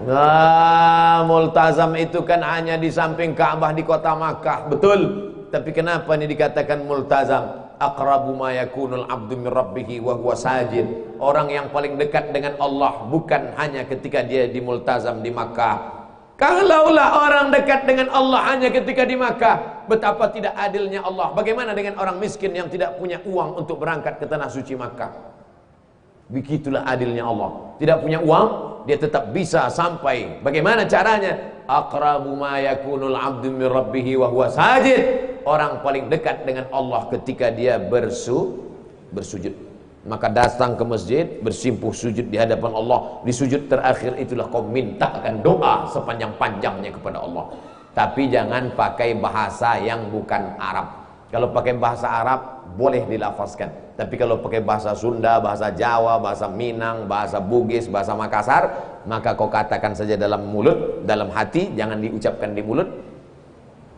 Nah, multazam itu kan hanya di samping Ka'bah di kota Makkah, betul. Tapi kenapa ini dikatakan multazam? Aqrabu ma yakunul abdu min rabbih wa huwa sajid. Orang yang paling dekat dengan Allah bukan hanya ketika dia di multazam di Makkah. Kalaulah orang dekat dengan Allah hanya ketika di Makkah, betapa tidak adilnya Allah. Bagaimana dengan orang miskin yang tidak punya uang untuk berangkat ke tanah suci Makkah? Begitulah adilnya Allah. Tidak punya uang, dia tetap bisa sampai. Bagaimana caranya? Aqrabu ma yakunul abdu min rabbih wa huwa sajid. orang paling dekat dengan Allah ketika dia bersujud. Maka datang ke masjid, bersimpuh sujud di hadapan Allah. Di sujud terakhir itulah kau mintakan doa sepanjang-panjangnya kepada Allah. Tapi jangan pakai bahasa yang bukan Arab. Kalau pakai bahasa Arab boleh dilafazkan. Tapi kalau pakai bahasa Sunda, bahasa Jawa, bahasa Minang, bahasa Bugis, bahasa Makassar, maka kau katakan saja dalam mulut, dalam hati, jangan diucapkan di mulut.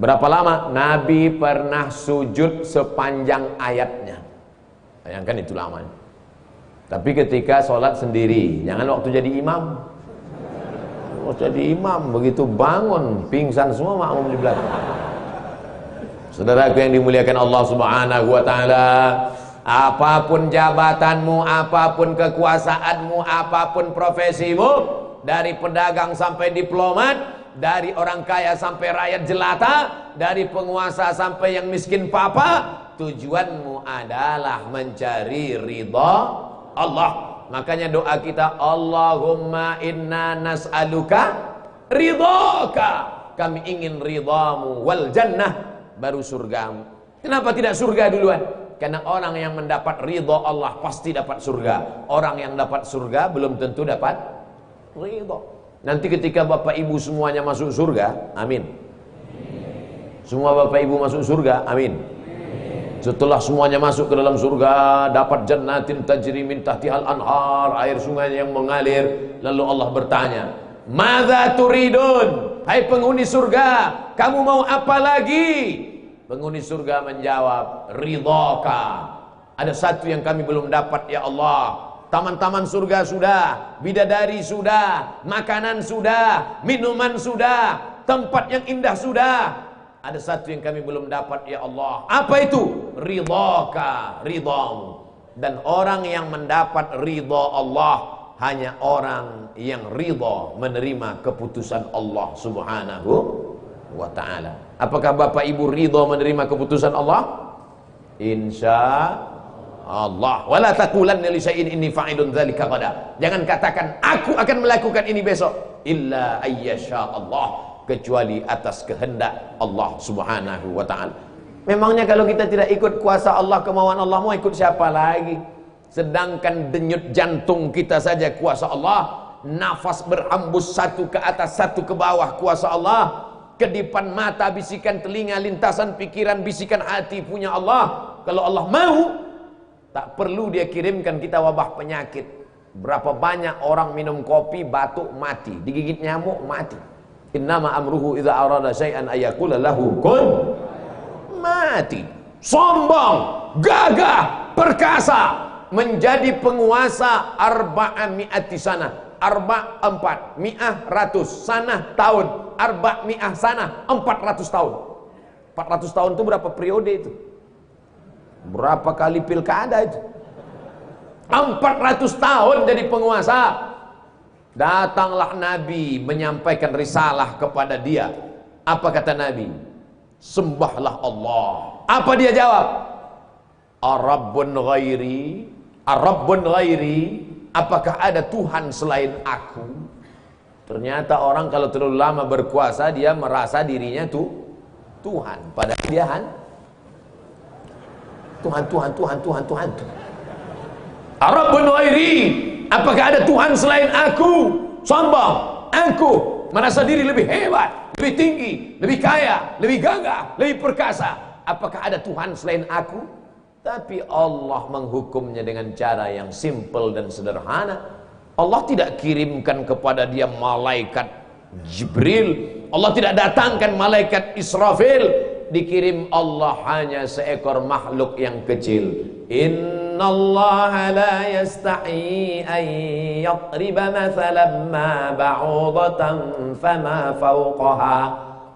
Berapa lama? Nabi pernah sujud sepanjang ayatnya. Bayangkan itu lamanya. Tapi ketika sholat sendiri, jangan waktu jadi imam. Waktu jadi imam, begitu bangun, pingsan semua makmum di belakang. Saudaraku yang dimuliakan Allah Subhanahu wa Ta'ala, apapun jabatanmu, apapun kekuasaanmu, apapun profesimu, dari pedagang sampai diplomat, dari orang kaya sampai rakyat jelata, dari penguasa sampai yang miskin papa, tujuanmu adalah mencari ridha Allah. Makanya doa kita, Allahumma inna nas'aluka ridhaka. Kami ingin ridhamu wal jannah, baru surgamu. Kenapa tidak surga duluan? Karena orang yang mendapat ridha Allah pasti dapat surga. Orang yang dapat surga belum tentu dapat ridha. Nanti ketika bapak ibu semuanya masuk surga, amin. Semua bapak ibu masuk surga, amin. Setelah semuanya masuk ke dalam surga, dapat jannatin tajri min tahtihal anhar, air sungai yang mengalir. Lalu Allah bertanya, madza turidun? Hai penghuni surga, kamu mau apa lagi? Penghuni surga menjawab, ridhaka. Ada satu yang kami belum dapat ya Allah. Taman-taman surga sudah, bidadari sudah, makanan sudah, minuman sudah, tempat yang indah sudah. Ada satu yang kami belum dapat ya Allah. Apa itu? Ridhaka, ridhamu. Dan orang yang mendapat ridha Allah hanya orang yang ridha menerima keputusan Allah Subhanahu wa Ta'ala. Apakah bapak ibu ridha menerima keputusan Allah? Insya Allah. Wala taqulanna li syai'in inni fa'ilun dzalika ghadan. Jangan katakan aku akan melakukan ini besok, illa ayyasha Allah, kecuali atas kehendak Allah Subhanahu wa Ta'ala. Memangnya kalau kita tidak ikut kuasa Allah, kemauan Allah, mau ikut siapa lagi? Sedangkan denyut jantung kita saja kuasa Allah, nafas berhembus satu ke atas satu ke bawah kuasa Allah, kedipan mata, bisikan telinga, lintasan pikiran, bisikan hati punya Allah. Kalau Allah mau, tak perlu dia kirimkan kita wabah penyakit. Berapa banyak orang minum kopi batuk mati, digigit nyamuk mati. Innama amruhu idza arada syai'an ayaqula lahu kun, mati. Sombong, gagah, perkasa, menjadi penguasa arba'ami'ati sana, empat mi'ah ratus, sana tahun, mi'ah sana 400 tahun. 400 tahun itu berapa periode itu? Berapa kali pilkada itu? 400 tahun jadi penguasa. Datanglah Nabi menyampaikan risalah kepada dia. Apa kata Nabi? Sembahlah Allah. Apa dia jawab? Ar-Rabbun ghairi, Ar-Rabbun ghairi, apakah ada Tuhan selain aku? Ternyata orang kalau terlalu lama berkuasa, dia merasa dirinya Tuhan. Padahal dia Tuhan. Ar-Rabbun ghairi, apakah ada Tuhan selain aku? Sombong, aku merasa diri lebih hebat, lebih tinggi, lebih kaya, lebih gagah, lebih perkasa. Apakah ada Tuhan selain aku? Tapi Allah menghukumnya dengan cara yang simple dan sederhana. Allah tidak kirimkan kepada dia malaikat Jibril, Allah tidak datangkan malaikat Israfil. Dikirim Allah hanya seekor makhluk yang kecil. Innallaha la yastahi an yadriba mathalan ma ba'udatan fama fawqaha.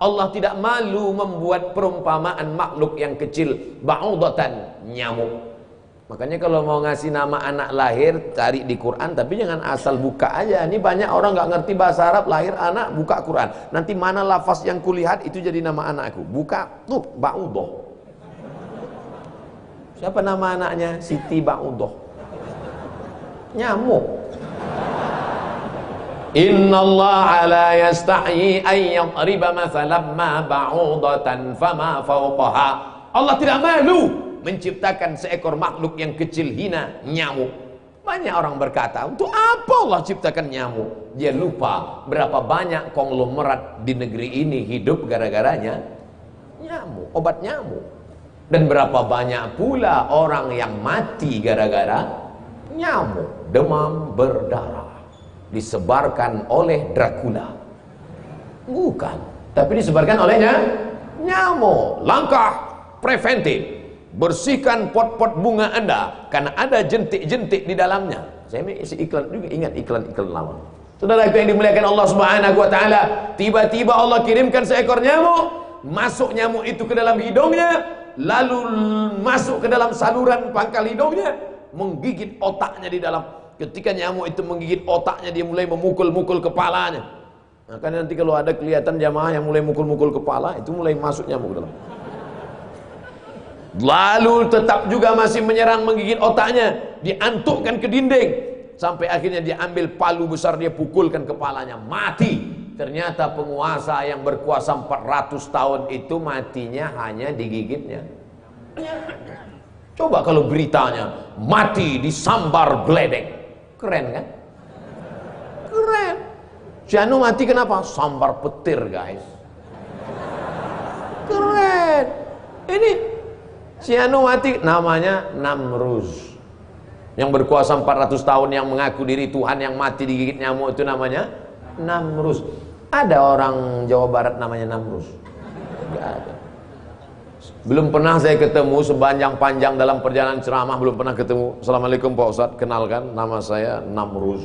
Allah tidak malu membuat perumpamaan makhluk yang kecil, ba'udatan, nyamuk. Makanya kalau mau ngasih nama anak lahir, cari di Quran, tapi jangan asal buka aja. Ini banyak orang nggak ngerti bahasa Arab, lahir anak, buka Quran. Nanti mana lafaz yang kulihat itu jadi nama anakku. Buka, tuh, Ba'udoh. Siapa nama anaknya? Siti Ba'udoh. Nyamuk. Innallaha la yastahyi an yadriba mathalan ma ba'udatan fama fawqaha. Allah tidak malu menciptakan seekor makhluk yang kecil hina, nyamuk. Banyak orang berkata, untuk apa Allah ciptakan nyamuk? Dia lupa berapa banyak konglomerat di negeri ini hidup gara-garanya nyamuk, obat nyamuk. Dan berapa banyak pula orang yang mati gara-gara nyamuk, demam berdarah, disebarkan oleh Dracula. Bukan, tapi disebarkan olehnya nyamuk. Langkah preventif, bersihkan pot-pot bunga Anda karena ada jentik-jentik di dalamnya. Saya isi iklan juga, ingat iklan-iklan lama. Saudara yang dimuliakan Allah Subhanahu wa taala, tiba-tiba Allah kirimkan seekor nyamuk, masuk nyamuk itu ke dalam hidungnya, lalu masuk ke dalam saluran pangkal hidungnya, menggigit otaknya di dalam. Ketika nyamuk itu menggigit otaknya, dia mulai memukul-mukul kepalanya. Nah, kan nanti kalau ada kelihatan jamaah yang mulai mukul-mukul kepala, itu mulai masuk nyamuk ke dalam. Lalu tetap juga masih menyerang, menggigit otaknya, diantukkan ke dinding, sampai akhirnya dia ambil palu besar, dia pukulkan kepalanya, mati. Ternyata penguasa yang berkuasa 400 tahun itu matinya hanya digigitnya. Coba kalau beritanya mati disambar geledek, keren kan? Keren. Si anu mati kenapa? Sambar petir, guys. Keren. Ini si anu mati namanya Namruz. Yang berkuasa 400 tahun, yang mengaku diri Tuhan, yang mati digigit nyamuk, itu namanya Namruz. Ada orang Jawa Barat namanya Namruz? Enggak ada. Belum pernah saya ketemu sepanjang-panjang dalam perjalanan ceramah, belum pernah ketemu. Assalamualaikum Pak Ustadz, kenalkan nama saya Namruz.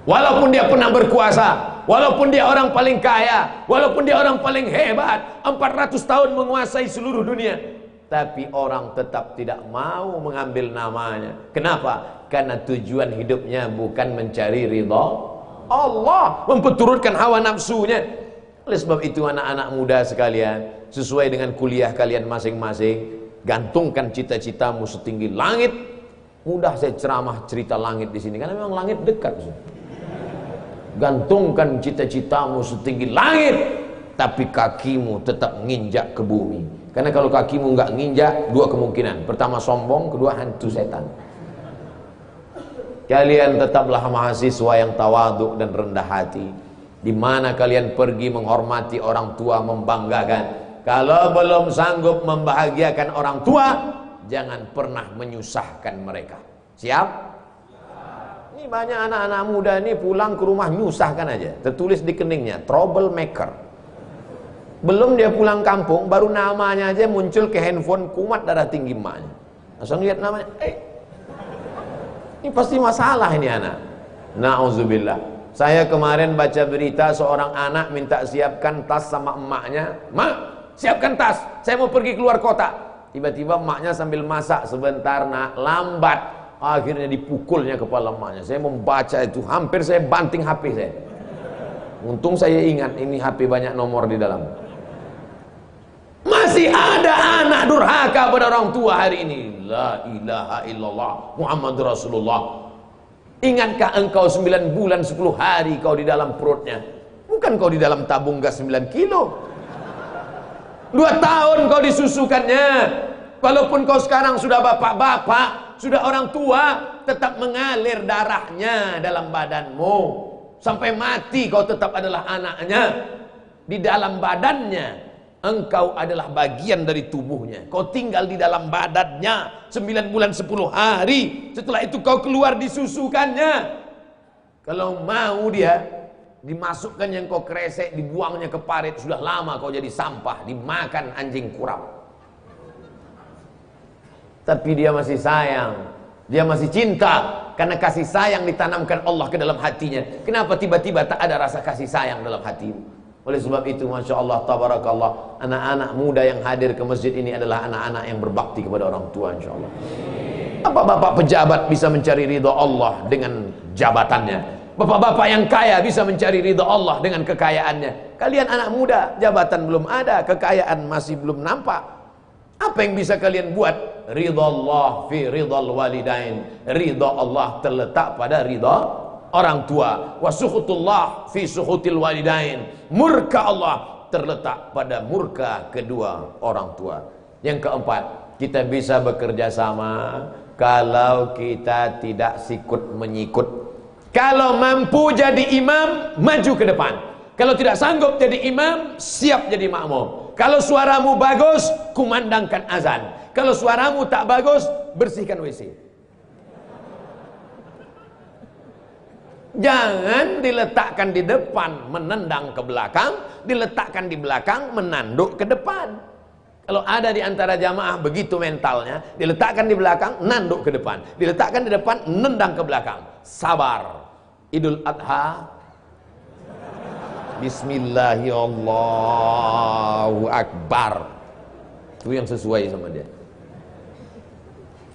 Walaupun dia pernah berkuasa, walaupun dia orang paling kaya, walaupun dia orang paling hebat, 400 tahun menguasai seluruh dunia, tapi orang tetap tidak mau mengambil namanya. Kenapa? Karena tujuan hidupnya bukan mencari ridha Allah, memperturutkan hawa nafsunya. Oleh sebab itu anak-anak muda sekalian, sesuai dengan kuliah kalian masing-masing, gantungkan cita-citamu setinggi langit. Mudah saya ceramah cerita langit di sini karena memang langit dekat. Gantungkan cita-citamu setinggi langit, tapi kakimu tetap nginjak ke bumi. Karena kalau kakimu nggak nginjak, dua kemungkinan: pertama sombong, kedua hantu setan. Kalian tetaplah mahasiswa yang tawaduk dan rendah hati. Di mana kalian pergi menghormati orang tua, membanggakan. Kalau belum sanggup membahagiakan orang tua, jangan pernah menyusahkan mereka. Siap? Ini banyak anak-anak muda ini pulang ke rumah nyusahkan aja. Tertulis di keningnya, troublemaker. Belum dia pulang kampung, baru namanya aja muncul ke handphone, kumat darah tinggi emaknya. Langsung lihat namanya, ini pasti masalah ini anak. Na'udzubillah. Saya kemarin baca berita seorang anak minta siapkan tas sama emaknya. Mak, siapkan tas, saya mau pergi keluar kota. Tiba-tiba emaknya sambil masak sebentar, nak, lambat. Akhirnya dipukulnya kepala emaknya. Saya membaca itu, hampir saya banting HP saya. Untung saya ingat ini HP banyak nomor di dalam. Masih ada anak durhaka pada orang tua hari ini. La ilaha illallah Muhammad Rasulullah. Ingatkah engkau 9 bulan 10 hari kau di dalam perutnya? Bukan kau di dalam tabung gas 9 kilo. 2 tahun kau disusukannya. Walaupun kau sekarang sudah bapak-bapak, sudah orang tua, tetap mengalir darahnya dalam badanmu. Sampai mati kau tetap adalah anaknya. Di dalam badannya engkau adalah bagian dari tubuhnya. Kau tinggal di dalam badannya 9 bulan 10 hari. Setelah itu kau keluar disusukannya. Kalau mau dia dimasukkan yang kau kresek, dibuangnya ke parit. Sudah lama kau jadi sampah, dimakan anjing kurap. Tapi dia masih sayang, dia masih cinta. Karena kasih sayang ditanamkan Allah ke dalam hatinya. Kenapa tiba-tiba tak ada rasa kasih sayang dalam hatimu? Oleh sebab itu, Masya Allah, tabarakallah, anak-anak muda yang hadir ke masjid ini adalah anak-anak yang berbakti kepada orang tua, Insya Allah. Bapak-bapak pejabat bisa mencari ridha Allah dengan jabatannya. Bapak-bapak yang kaya bisa mencari ridha Allah dengan kekayaannya. Kalian anak muda, jabatan belum ada, kekayaan masih belum nampak. Apa yang bisa kalian buat? Ridha Allah fi ridhal walidain. Ridha Allah terletak pada ridha orang tua. Wa sukhutullah fi sukhutil walidain. Murka Allah terletak pada murka kedua orang tua. Yang keempat, kita bisa bekerja sama kalau kita tidak sikut menyikut. Kalau mampu jadi imam, maju ke depan. Kalau tidak sanggup jadi imam, siap jadi makmum. Kalau suaramu bagus, kumandangkan azan. Kalau suaramu tak bagus, bersihkan WC. Jangan diletakkan di depan menendang ke belakang, diletakkan di belakang menanduk ke depan. Kalau ada di antara jamaah begitu mentalnya, diletakkan di belakang, nanduk ke depan. Diletakkan di depan, nendang ke belakang. Sabar. Idul Adha. Bismillahirrahmanirrahim. Allahu Akbar. Itu yang sesuai sama dia.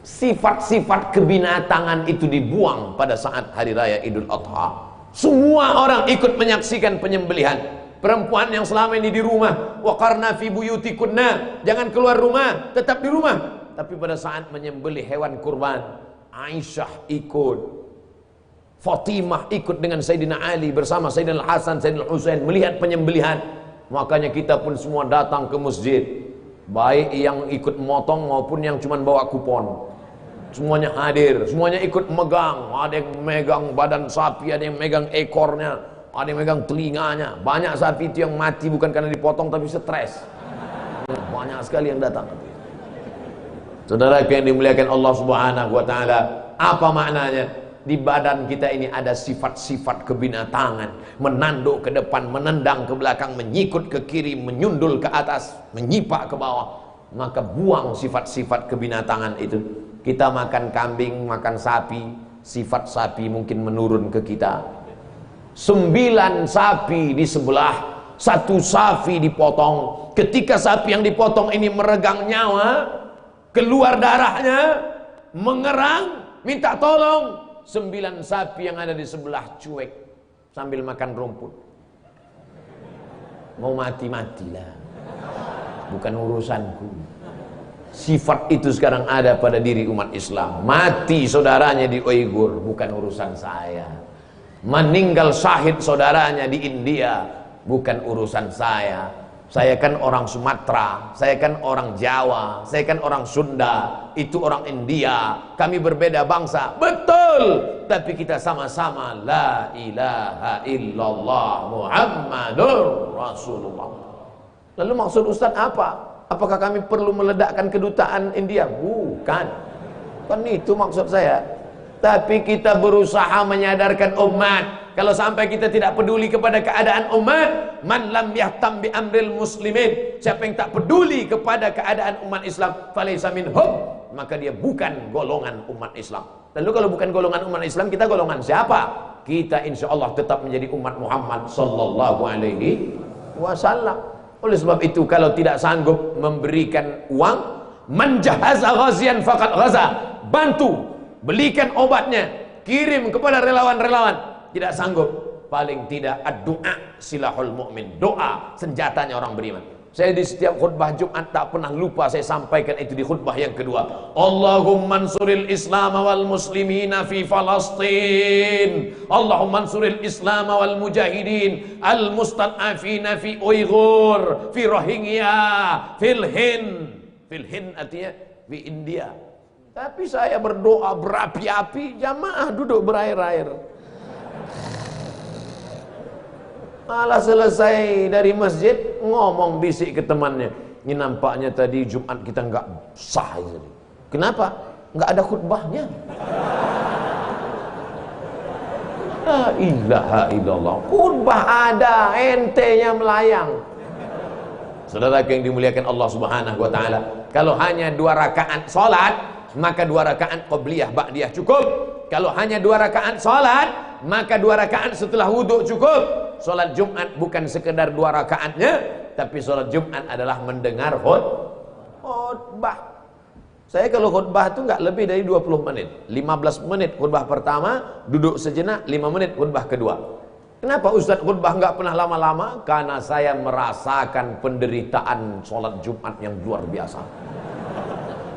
Sifat-sifat kebinatangan itu dibuang pada saat hari raya Idul Adha. Semua orang ikut menyaksikan penyembelihan. Perempuan yang selama ini di rumah, waqarna fi buyutikunna, jangan keluar rumah, tetap di rumah. Tapi pada saat menyembelih hewan kurban, Aisyah ikut, Fatimah ikut dengan Sayyidina Ali bersama Sayyidina Hasan, Sayyidina Husain melihat penyembelihan. Makanya kita pun semua datang ke masjid, baik yang ikut motong maupun yang cuma bawa kupon. Semuanya hadir, semuanya ikut megang. Ada yang megang badan sapi, ada yang megang ekornya, ada yang megang telinganya. Banyak sapi itu yang mati bukan karena dipotong tapi stres. Banyak sekali yang datang. Saudara yang dimuliakan Allah Subhanahu wa taala, apa maknanya? Di badan kita ini ada sifat-sifat kebinatangan. Menanduk ke depan, menendang ke belakang, menyikut ke kiri, menyundul ke atas, menyipak ke bawah. Maka buang sifat-sifat kebinatangan itu. Kita makan kambing, makan sapi, sifat sapi mungkin menurun ke kita. 9 sapi di sebelah, 1 sapi dipotong. Ketika sapi yang dipotong ini meregang nyawa, keluar darahnya, mengerang, minta tolong. 9 sapi yang ada di sebelah cuek sambil makan rumput. Mau mati-matilah, bukan urusanku. Sifat itu sekarang ada pada diri umat Islam. Mati saudaranya di Uighur, bukan urusan saya. Meninggal syahid saudaranya di India, bukan urusan saya. Saya kan orang Sumatera, saya kan orang Jawa, saya kan orang Sunda, itu orang India. Kami berbeda bangsa, betul. Tapi kita sama-sama la ilaha illallah Muhammadur Rasulullah. Lalu maksud Ustaz apa? Apakah kami perlu meledakkan kedutaan India? Bukan. Kan itu maksud saya. Tapi kita berusaha menyadarkan umat. Kalau sampai kita tidak peduli kepada keadaan umat, man lam yahtam bi amril muslimin, siapa yang tak peduli kepada keadaan umat Islam, falaysa minhum, maka dia bukan golongan umat Islam. Lalu kalau bukan golongan umat Islam, kita golongan siapa? Kita insya Allah tetap menjadi umat Muhammad sallallahu alaihi wasallam. Oleh sebab itu, kalau tidak sanggup memberikan uang, man jahaza ghazian faqad ghaza, bantu, belikan obatnya, kirim kepada relawan-relawan. Tidak sanggup, paling tidak ad-du'a silahul mu'min, doa senjatanya orang beriman. Saya di setiap khutbah Jumat tak pernah lupa saya sampaikan itu di khutbah yang kedua. Allahumma ansuril Islam wal muslimina fi Falastin. Allahumma ansuril Islam wal mujahidin al mustad'afina fi Uighur, fi Rohingya, fil Hind. Fil Hind artinya di India. Tapi saya berdoa berapi-api, jamaah duduk berair-air. Malah selesai dari masjid ngomong bisik ke temannya, ini nampaknya tadi Jumat kita nggak sah. Kenapa? Nggak ada khutbahnya. La ilaha illallah. Khutbah ada, ente-nya melayang. Saudara yang dimuliakan Allah Subhanahu wa taala, kalau hanya 2 rakaat salat, maka 2 rakaat qabliyah ba'diyah cukup. Kalau hanya 2 rakaat salat, maka 2 rakaat setelah wudhu cukup. Salat Jumat bukan sekedar 2 rakaatnya, tapi salat Jumat adalah mendengar khutbah. Saya kalau khutbah itu nggak lebih dari 20 menit. 15 menit khutbah pertama, duduk sejenak, 5 menit khutbah kedua. Kenapa Ustaz khutbah nggak pernah lama-lama? Karena saya merasakan penderitaan salat Jumat yang luar biasa.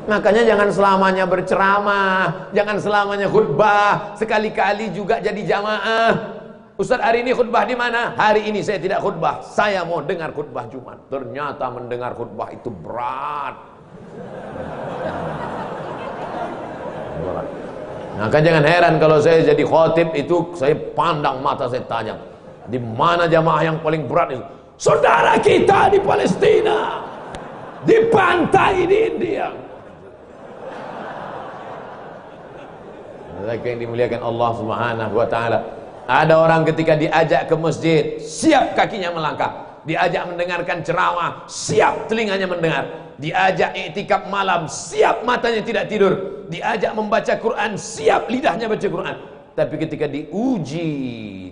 Makanya jangan selamanya berceramah, jangan selamanya khutbah, sekali-kali juga jadi jamaah. Ustaz, hari ini khutbah di mana? Hari ini saya tidak khutbah, saya mau dengar khutbah Jumat. Ternyata mendengar khutbah itu berat. Maka jangan heran kalau saya jadi khotib itu saya pandang mata, saya tanya, di mana jamaah yang paling berat itu? Saudara kita di Palestina, di pantai di India. Mereka yang dimuliakan Allah Subhanahu wa taala. Ada orang ketika diajak ke masjid, siap kakinya melangkah. Diajak mendengarkan ceramah, siap telinganya mendengar. Diajak iktikaf malam, siap matanya tidak tidur. Diajak membaca Quran, siap lidahnya baca Quran. Tapi ketika diuji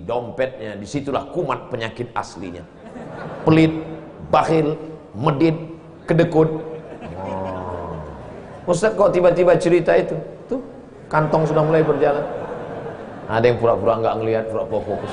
dompetnya, disitulah kumat penyakit aslinya. Pelit, bakhil, medit, kedekut. Ustaz, kok tiba-tiba cerita itu? Tuh, kantong sudah mulai berjalan. Ada yang pura-pura nggak ngelihat, pura-pura fokus.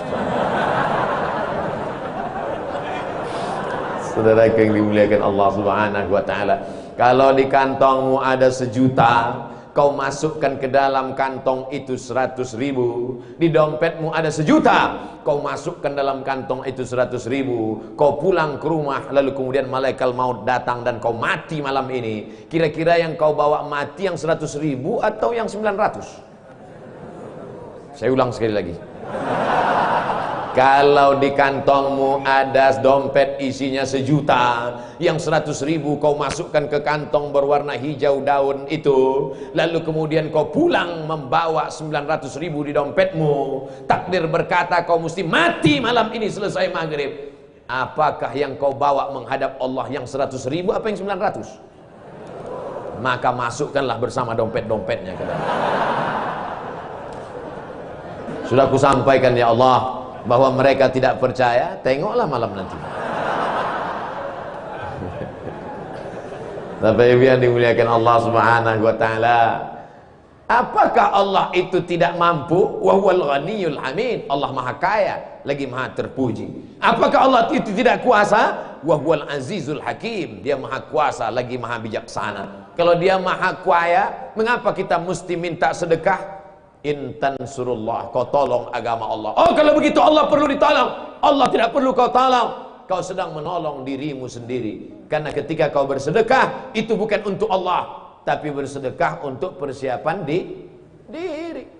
Saudara yang dimuliakan Allah Subhanahu wa taala, kalau di kantongmu ada 1 juta, kau masukkan ke dalam kantong itu 100.000. Di dompetmu ada 1 juta, kau masukkan dalam kantong itu 100.000. Kau pulang ke rumah, lalu kemudian malaikat maut datang dan kau mati malam ini. Kira-kira yang kau bawa mati yang 100.000 atau yang 900? Saya ulang sekali lagi. Kalau di kantongmu ada dompet isinya 1 juta, yang 100.000 kau masukkan ke kantong berwarna hijau daun itu, lalu kemudian kau pulang membawa 900.000 di dompetmu. Takdir berkata kau mesti mati malam ini selesai maghrib. Apakah yang kau bawa menghadap Allah, yang 100.000 apa yang 900? Maka masukkanlah bersama dompet-dompetnya ke dalam. Sudah aku sampaikan ya Allah, bahwa mereka tidak percaya. Tengoklah malam nanti. Bapak Ibu yang dimuliakan Allah Subhanahu wa taala, apakah Allah itu tidak mampu? Wa huwal ghaniyul hamid. Allah Maha Kaya lagi Maha terpuji. Apakah Allah itu tidak kuasa? Wa huwal azizul hakim. Dia Maha kuasa lagi Maha bijaksana. Kalau Dia Maha kaya, mengapa kita mesti minta sedekah? Intan surullah, kau tolong agama Allah. Oh, kalau begitu Allah perlu ditolong. Allah tidak perlu kau tolong. Kau sedang menolong dirimu sendiri. Karena ketika kau bersedekah, itu bukan untuk Allah, tapi bersedekah untuk persiapan diri.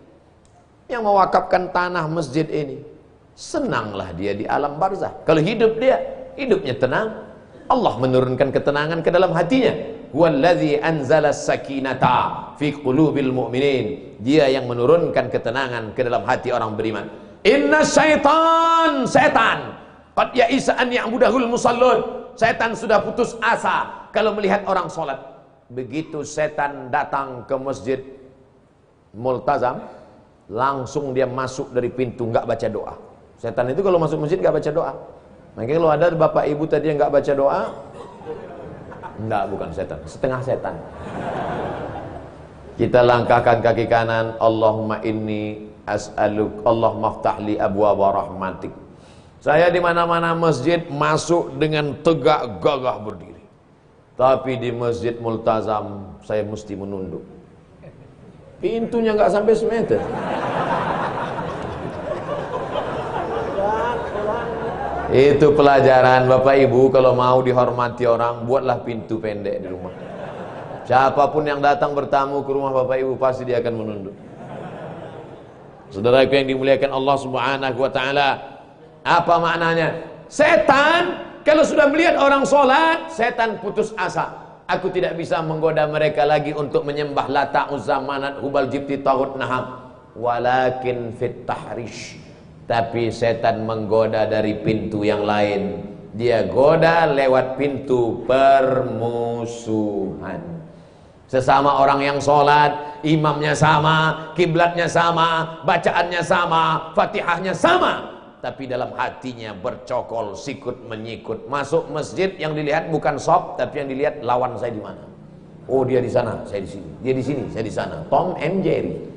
Yang mewakafkan tanah masjid ini, senanglah dia di alam barzah. Kalau hidup dia, hidupnya tenang. Allah menurunkan ketenangan ke dalam hatinya. Wallazi anzala sakinata fi qulubil mu'minin. Dia yang menurunkan ketenangan ke dalam hati orang beriman. Inna syaitan, setan qad ya'isa an ya'budahul musallun. Setan sudah putus asa kalau melihat orang sholat. Begitu setan datang ke masjid Multazam, langsung dia masuk dari pintu, nggak baca doa. Setan itu kalau masuk masjid nggak baca doa. Makanya kalau ada bapak ibu tadi yang nggak baca doa, enggak, bukan setan, setengah setan. Kita langkahkan kaki kanan. Allahumma inni as'aluk, Allahumma ftahli abwaaba rahmatik. Saya di mana-mana masjid masuk dengan tegak gagah berdiri. Tapi di masjid Multazam saya mesti menunduk. Pintunya nggak sampai semeter. Itu pelajaran Bapak Ibu, kalau mau dihormati orang, buatlah pintu pendek di rumah. Siapapun yang datang bertamu ke rumah Bapak Ibu, pasti dia akan menunduk. Saudaraku yang dimuliakan Allah Subhanahu wa taala, apa maknanya? Setan kalau sudah melihat orang sholat, setan putus asa. Aku tidak bisa menggoda mereka lagi untuk menyembah Lata, Uzza, Manat, Hubal, Jibti, Taghut, Naham. Walakin fit tahrish. Tapi setan menggoda dari pintu yang lain. Dia goda lewat pintu permusuhan. Sesama orang yang sholat, imamnya sama, kiblatnya sama, bacaannya sama, fatihahnya sama, tapi dalam hatinya bercokol, sikut menyikut. Masuk masjid yang dilihat bukan shop, tapi yang dilihat lawan saya di mana. Oh, dia di sana, saya di sini. Dia di sini, saya di sana. Tom and Jerry.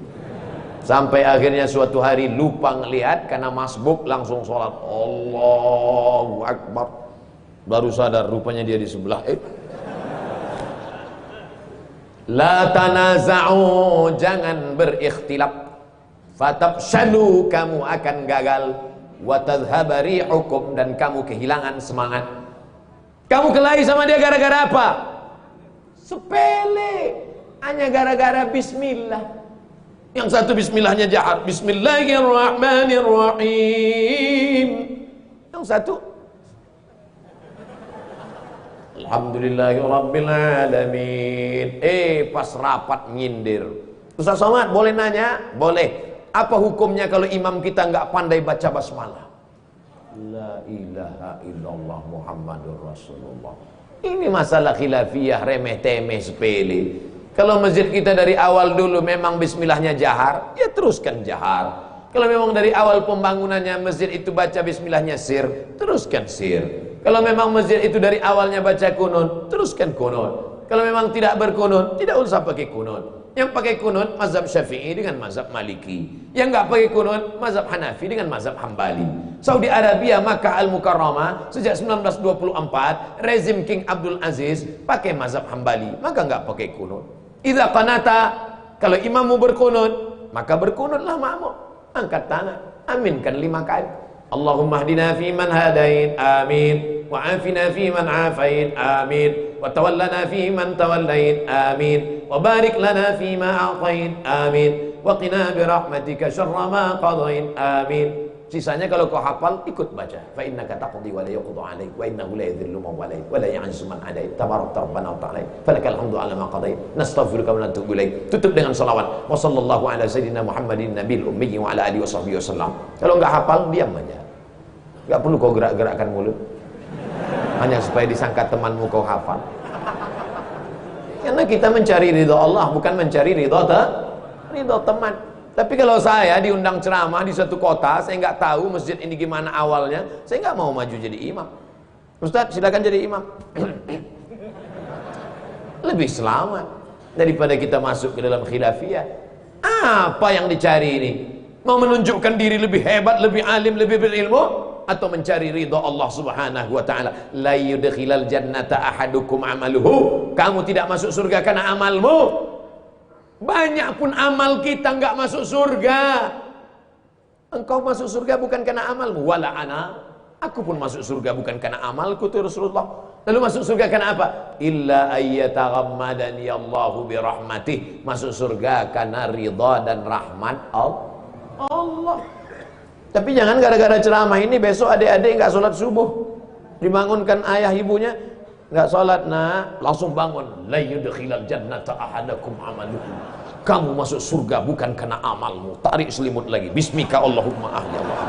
Sampai akhirnya suatu hari lupa ngelihat karena masbuk, langsung sholat. Allahu Akbar. Baru sadar rupanya dia di sebelah. La tanaza'u, jangan berikhtilaf. Fatabshalu, kamu akan gagal. Wa tadhhaba rihukum, dan kamu kehilangan semangat. Kamu kelahi sama dia gara-gara apa? Sepele, hanya gara-gara bismillah. Yang satu bismillahnya jahat, Bismillahirrahmanirrahim. Yang satu Alhamdulillahirabbil alamin. Pas rapat nyindir. Ustaz Somad boleh nanya? Boleh. Apa hukumnya kalau imam kita nggak pandai baca basmalah? La ilaha illallah Muhammadur Rasulullah. Ini masalah khilafiyah, remeh-temeh, sepele. Kalau masjid kita dari awal dulu memang bismillahnya jahar, ya teruskan jahar. Kalau memang dari awal pembangunannya masjid itu baca bismillahnya sir, teruskan sir. Kalau memang masjid itu dari awalnya baca kunut, teruskan kunut. Kalau memang tidak berkunut, tidak usah pakai kunut. Yang pakai kunut mazhab Syafi'i dengan mazhab Maliki. Yang nggak pakai kunut mazhab Hanafi dengan mazhab Hambali. Saudi Arabia Makkah Al-Mukarramah sejak 1924 rezim King Abdul Aziz pakai mazhab Hambali, maka nggak pakai kunut. Idza qanata, kalau imammu berkunut, maka berkunutlah makmum. Angkat tangan, aminkan 5 kali. Allahumma hdina fi man hadain, amin. Wa afina fi man afain, amin. Wa tawallana fi man tawallait, amin. Wa barik lana fi ma a'tain, amin. Wa qina bi rahmatika syarra ma qadain, amin. Sisanya kalau kau hafal ikut baca. Fa innaka taqdi wa la yuqda 'alaik wa innahu la yadhillu man walayt wa la ya'izzu man 'adait. Tabarakta rabbana wa ta'ala. Falakal hamdu 'ala ma qadait. Nastaghfiruka wa natubu ilaik. Tutup dengan selawat. Wa sallallahu ala sayyidina Muhammadin nabiyil ummi wa ala alihi washabbihi wasallam. Kalau enggak hafal diam aja. Enggak perlu kau gerak-gerakkan mulut. Hanya supaya disangka temanmu kau hafal. Karena kita mencari ridha Allah, bukan mencari ridha teman. Tapi kalau saya diundang ceramah di suatu kota, saya nggak tahu masjid ini gimana awalnya, saya nggak mau maju jadi imam. Ustaz, silakan jadi imam. Lebih selamat daripada kita masuk ke dalam khilafiyah. Apa yang dicari ini? Mau menunjukkan diri lebih hebat, lebih alim, lebih berilmu, atau mencari ridha Allah Subhanahu wa taala? La yudkhilal jannata ahadukum amaluhu. Kamu tidak masuk surga karena amalmu. Banyak pun amal kita nggak masuk surga. Engkau masuk surga bukan karena amalmu. Wala ana, aku pun masuk surga bukan karena amalku tuh Rasulullah. Lalu masuk surga karena apa? Illa ayyataghammadani Allahu bi rahmatih. Masuk surga karena ridha dan rahmat Allah. Tapi jangan gara-gara ceramah ini besok adik-adik nggak sholat subuh, dibangunkan ayah ibunya nggak sholat, nah langsung bangun. La yudkhilal jannata ahadakum amaluhu. Kamu masuk surga bukan karena amalmu. Tarik selimut lagi. Bismika Allahumma ahya Allah.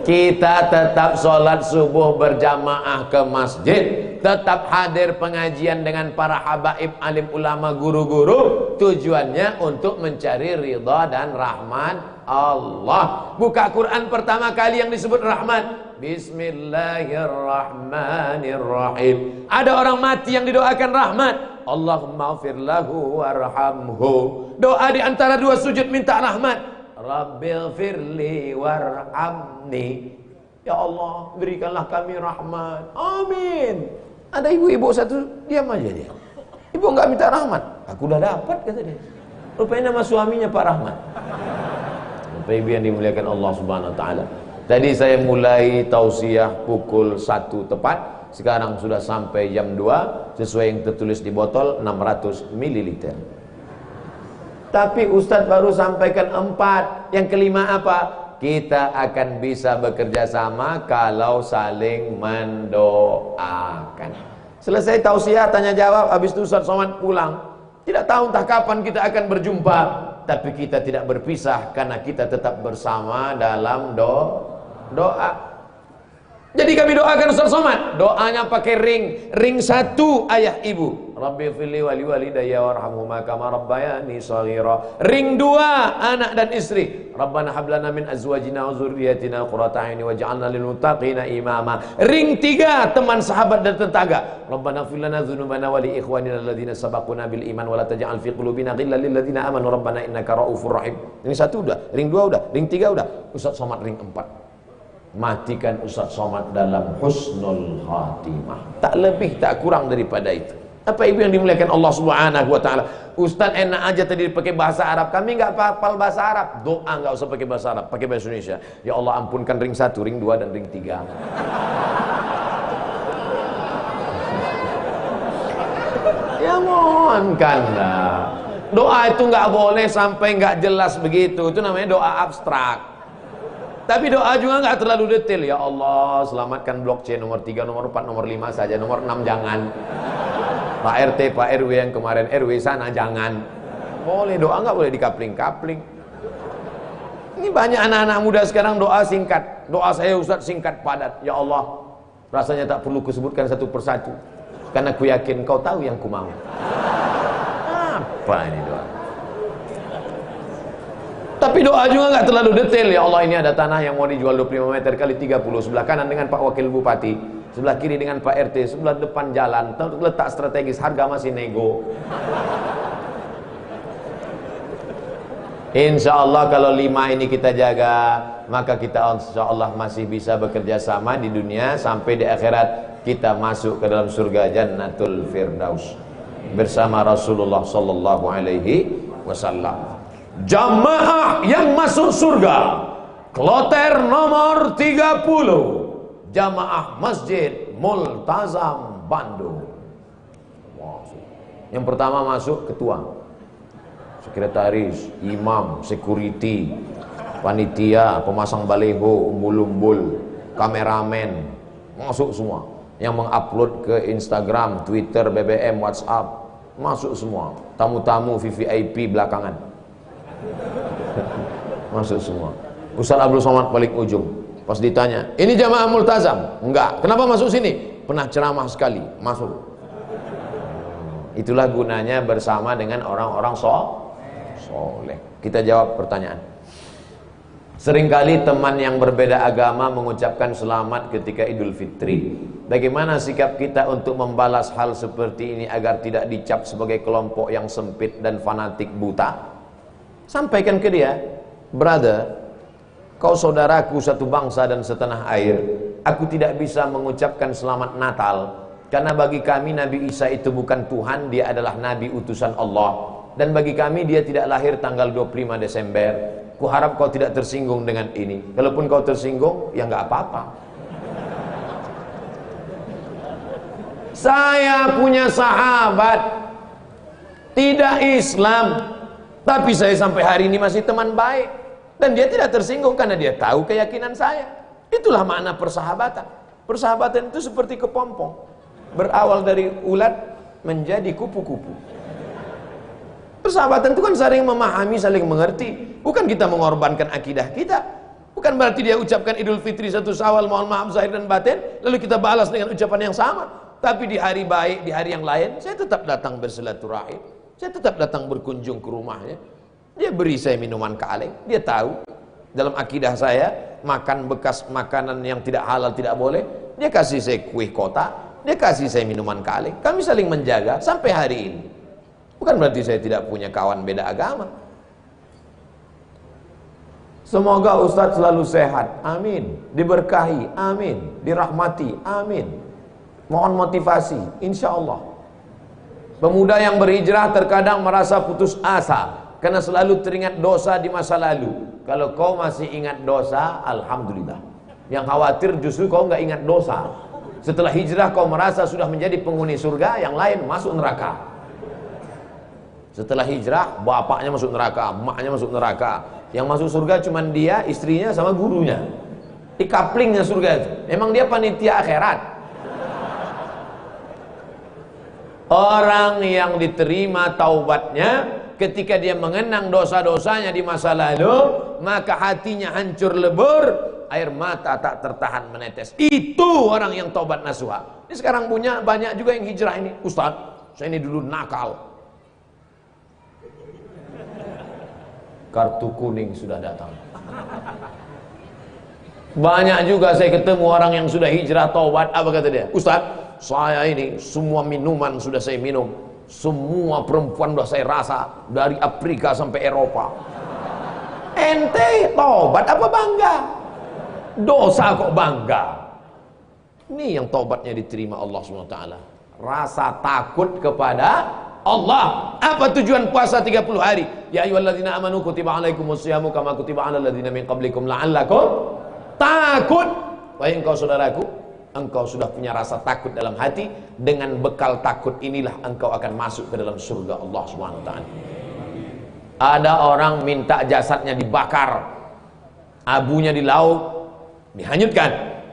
Kita tetap sholat subuh berjamaah ke masjid, tetap hadir pengajian dengan para habaib, alim ulama, guru-guru. Tujuannya untuk mencari ridha dan rahmat Allah. Buka Quran pertama kali yang disebut rahmat, Bismillahirrahmanirrahim. Ada orang mati yang didoakan rahmat, Allahumma ighfir lahu warhamhu. Doa di antara dua sujud minta rahmat, Rabbighfirli warhamni. Ya Allah, berikanlah kami rahmat. Amin. Ada ibu-ibu satu diam aja dia. Ibu enggak minta rahmat. Aku udah dapat, kata dia. Rupanya nama suaminya Pak Rahmat. Bapak Ibu yang dimuliakan Allah Subhanahu wa taala. Tadi saya mulai tausiah pukul 1 tepat. Sekarang sudah sampai jam 2 sesuai yang tertulis di botol 600 ml. Tapi Ustadz baru sampaikan 4. Yang kelima apa? Kita akan bisa bekerja sama kalau saling mendoakan. Selesai tausiah, tanya jawab, habis itu Ustadz Somad pulang. Tidak tahu entah kapan kita akan berjumpa, tapi kita tidak berpisah karena kita tetap bersama dalam doa. Jadi kami doakan Ustaz Somad, doanya pakai ring 1 ayah ibu, Rabbighfirli wali walidayya warhamhuma kama rabbayani shaghira. Ring 2 anak dan istri, Rabbana hab lana min azwajina wa dzurriyyatina qurrata a'yun waj'alna lil muttaqina imama. Ring 3 teman, sahabat dan tetangga, Rabbana ighfir lana dzunubana wa li ikhwanina alladzina sabaquna bil iman wa la taj'al fi qulubina ghillan lil ladzina amanu rabbana innaka ra'ufur rahim. Ring 1 udah, ring 2 udah, ring 3 udah. Ustaz Somad ring 4. Matikan Ustaz Somad dalam husnul khatimah. Tak lebih tak kurang daripada itu. Apa ibu yang dimuliakan Allah Subhanahu wa taala? Ustaz enak aja tadi pakai bahasa Arab. Kami enggak hafal bahasa Arab. Doa enggak usah pakai bahasa Arab, pakai bahasa Indonesia. Ya Allah ampunkan ring 1, ring 2 dan ring 3. Ya mohonkanlah. Doa itu enggak boleh sampai enggak jelas begitu. Itu namanya doa abstrak. Tapi doa juga enggak terlalu detail. Ya Allah selamatkan blok C nomor 3, nomor 4, nomor 5 saja, nomor 6 jangan. Pak RT, Pak RW yang kemarin RW sana jangan. Boleh doa nggak boleh dikapling-kapling. Ini banyak anak-anak muda sekarang doa singkat. Doa saya Ustaz singkat padat. Ya Allah, rasanya tak perlu kusebutkan satu persatu. Karena ku yakin kau tahu yang ku mau. Apa ini doa? Tapi doa juga nggak terlalu detail. Ya Allah ini ada tanah yang mau dijual 25 meter kali 30. Sebelah kanan dengan Pak Wakil Bupati. Sebelah kiri dengan Pak RT, sebelah depan jalan, letak strategis, harga masih nego. Insya Allah kalau 5 ini kita jaga, maka kita insya Allah masih bisa bekerja sama di dunia, sampai di akhirat kita masuk ke dalam surga Jannatul Firdaus bersama Rasulullah sallallahu alaihi wasallam. Jamaah yang masuk surga, kloter nomor 30. Jamaah Masjid Multazam Bandung. Yang pertama masuk ketua, sekretaris, imam, security, panitia, pemasang baliho, umbul-umbul, kameramen, masuk semua. Yang mengupload ke Instagram, Twitter, BBM, WhatsApp, masuk semua. Tamu-tamu VVIP belakangan, masuk semua. Ustaz Abdul Somad paling ujung. Pas ditanya, ini jamaah multazam? Enggak. Kenapa masuk sini? Pernah ceramah sekali, masuk. Itulah gunanya bersama dengan orang-orang soleh. Kita jawab pertanyaan. Seringkali teman yang berbeda agama mengucapkan selamat ketika Idul Fitri. Bagaimana sikap kita untuk membalas hal seperti ini agar tidak dicap sebagai kelompok yang sempit dan fanatik buta? Sampaikan ke dia, brother, kau saudaraku satu bangsa dan setanah air. Aku tidak bisa mengucapkan selamat Natal karena bagi kami Nabi Isa itu bukan Tuhan, dia adalah Nabi utusan Allah. Dan bagi kami dia tidak lahir tanggal 25 Desember. Kuharap kau tidak tersinggung dengan ini. Kalaupun kau tersinggung, ya nggak apa-apa. Saya punya sahabat tidak Islam, tapi saya sampai hari ini masih teman baik. Dan dia tidak tersinggung karena dia tahu keyakinan saya. Itulah makna persahabatan. Persahabatan itu seperti kepompong, berawal dari ulat menjadi kupu-kupu. Persahabatan itu kan saling memahami, saling mengerti. Bukan kita mengorbankan akidah kita. Bukan berarti dia ucapkan Idul Fitri 1 Syawal, mohon maaf zahir dan batin, lalu kita balas dengan ucapan yang sama. Tapi di hari baik, di hari yang lain, saya tetap datang bersilaturahim. Saya tetap datang berkunjung ke rumahnya. Dia beri saya minuman kaleng. Dia tahu dalam akidah saya makan bekas makanan yang tidak halal tidak boleh. Dia kasih saya kue kotak, dia kasih saya minuman kaleng. Kami saling menjaga sampai hari ini. Bukan berarti saya tidak punya kawan beda agama. Semoga Ustadz selalu sehat, amin. Diberkahi, amin. Dirahmati, amin. Mohon motivasi, insya Allah. Pemuda yang berhijrah terkadang merasa putus asa karena selalu teringat dosa di masa lalu. Kalau kau masih ingat dosa, alhamdulillah. Yang khawatir justru kau nggak ingat dosa. Setelah hijrah kau merasa sudah menjadi penghuni surga, yang lain masuk neraka. Setelah hijrah, bapaknya masuk neraka, emaknya masuk neraka. Yang masuk surga cuma dia, istrinya sama gurunya. Di kaplingnya surga itu. Memang dia panitia akhirat. Orang yang diterima taubatnya ketika dia mengenang dosa-dosanya di masa lalu, maka hatinya hancur lebur, air mata tak tertahan menetes. Itu orang yang taubat nasuha. Ini sekarang punya banyak juga yang hijrah ini. Ustaz, saya ini dulu nakal, kartu kuning sudah datang. Banyak juga saya ketemu orang yang sudah hijrah taubat. Apa kata dia? Ustaz, saya ini semua minuman sudah saya minum, semua perempuan sudah saya rasa, dari Afrika sampai Eropa. Ente taubat apa bangga? Dosa kok bangga? Ini yang taubatnya diterima Allah SWT. Rasa takut kepada Allah. Apa tujuan puasa 30 hari? Ya ayyuhalladzina amanu kutiba alaikumusyamu kama kutiba alal ladzina min qablikum la'allakum takut. Wahai engkau saudaraku, engkau sudah punya rasa takut dalam hati. Dengan bekal takut inilah engkau akan masuk ke dalam surga Allah Subhanahu wa taala. Ada orang minta jasadnya dibakar, abunya di laut, dihanyutkan.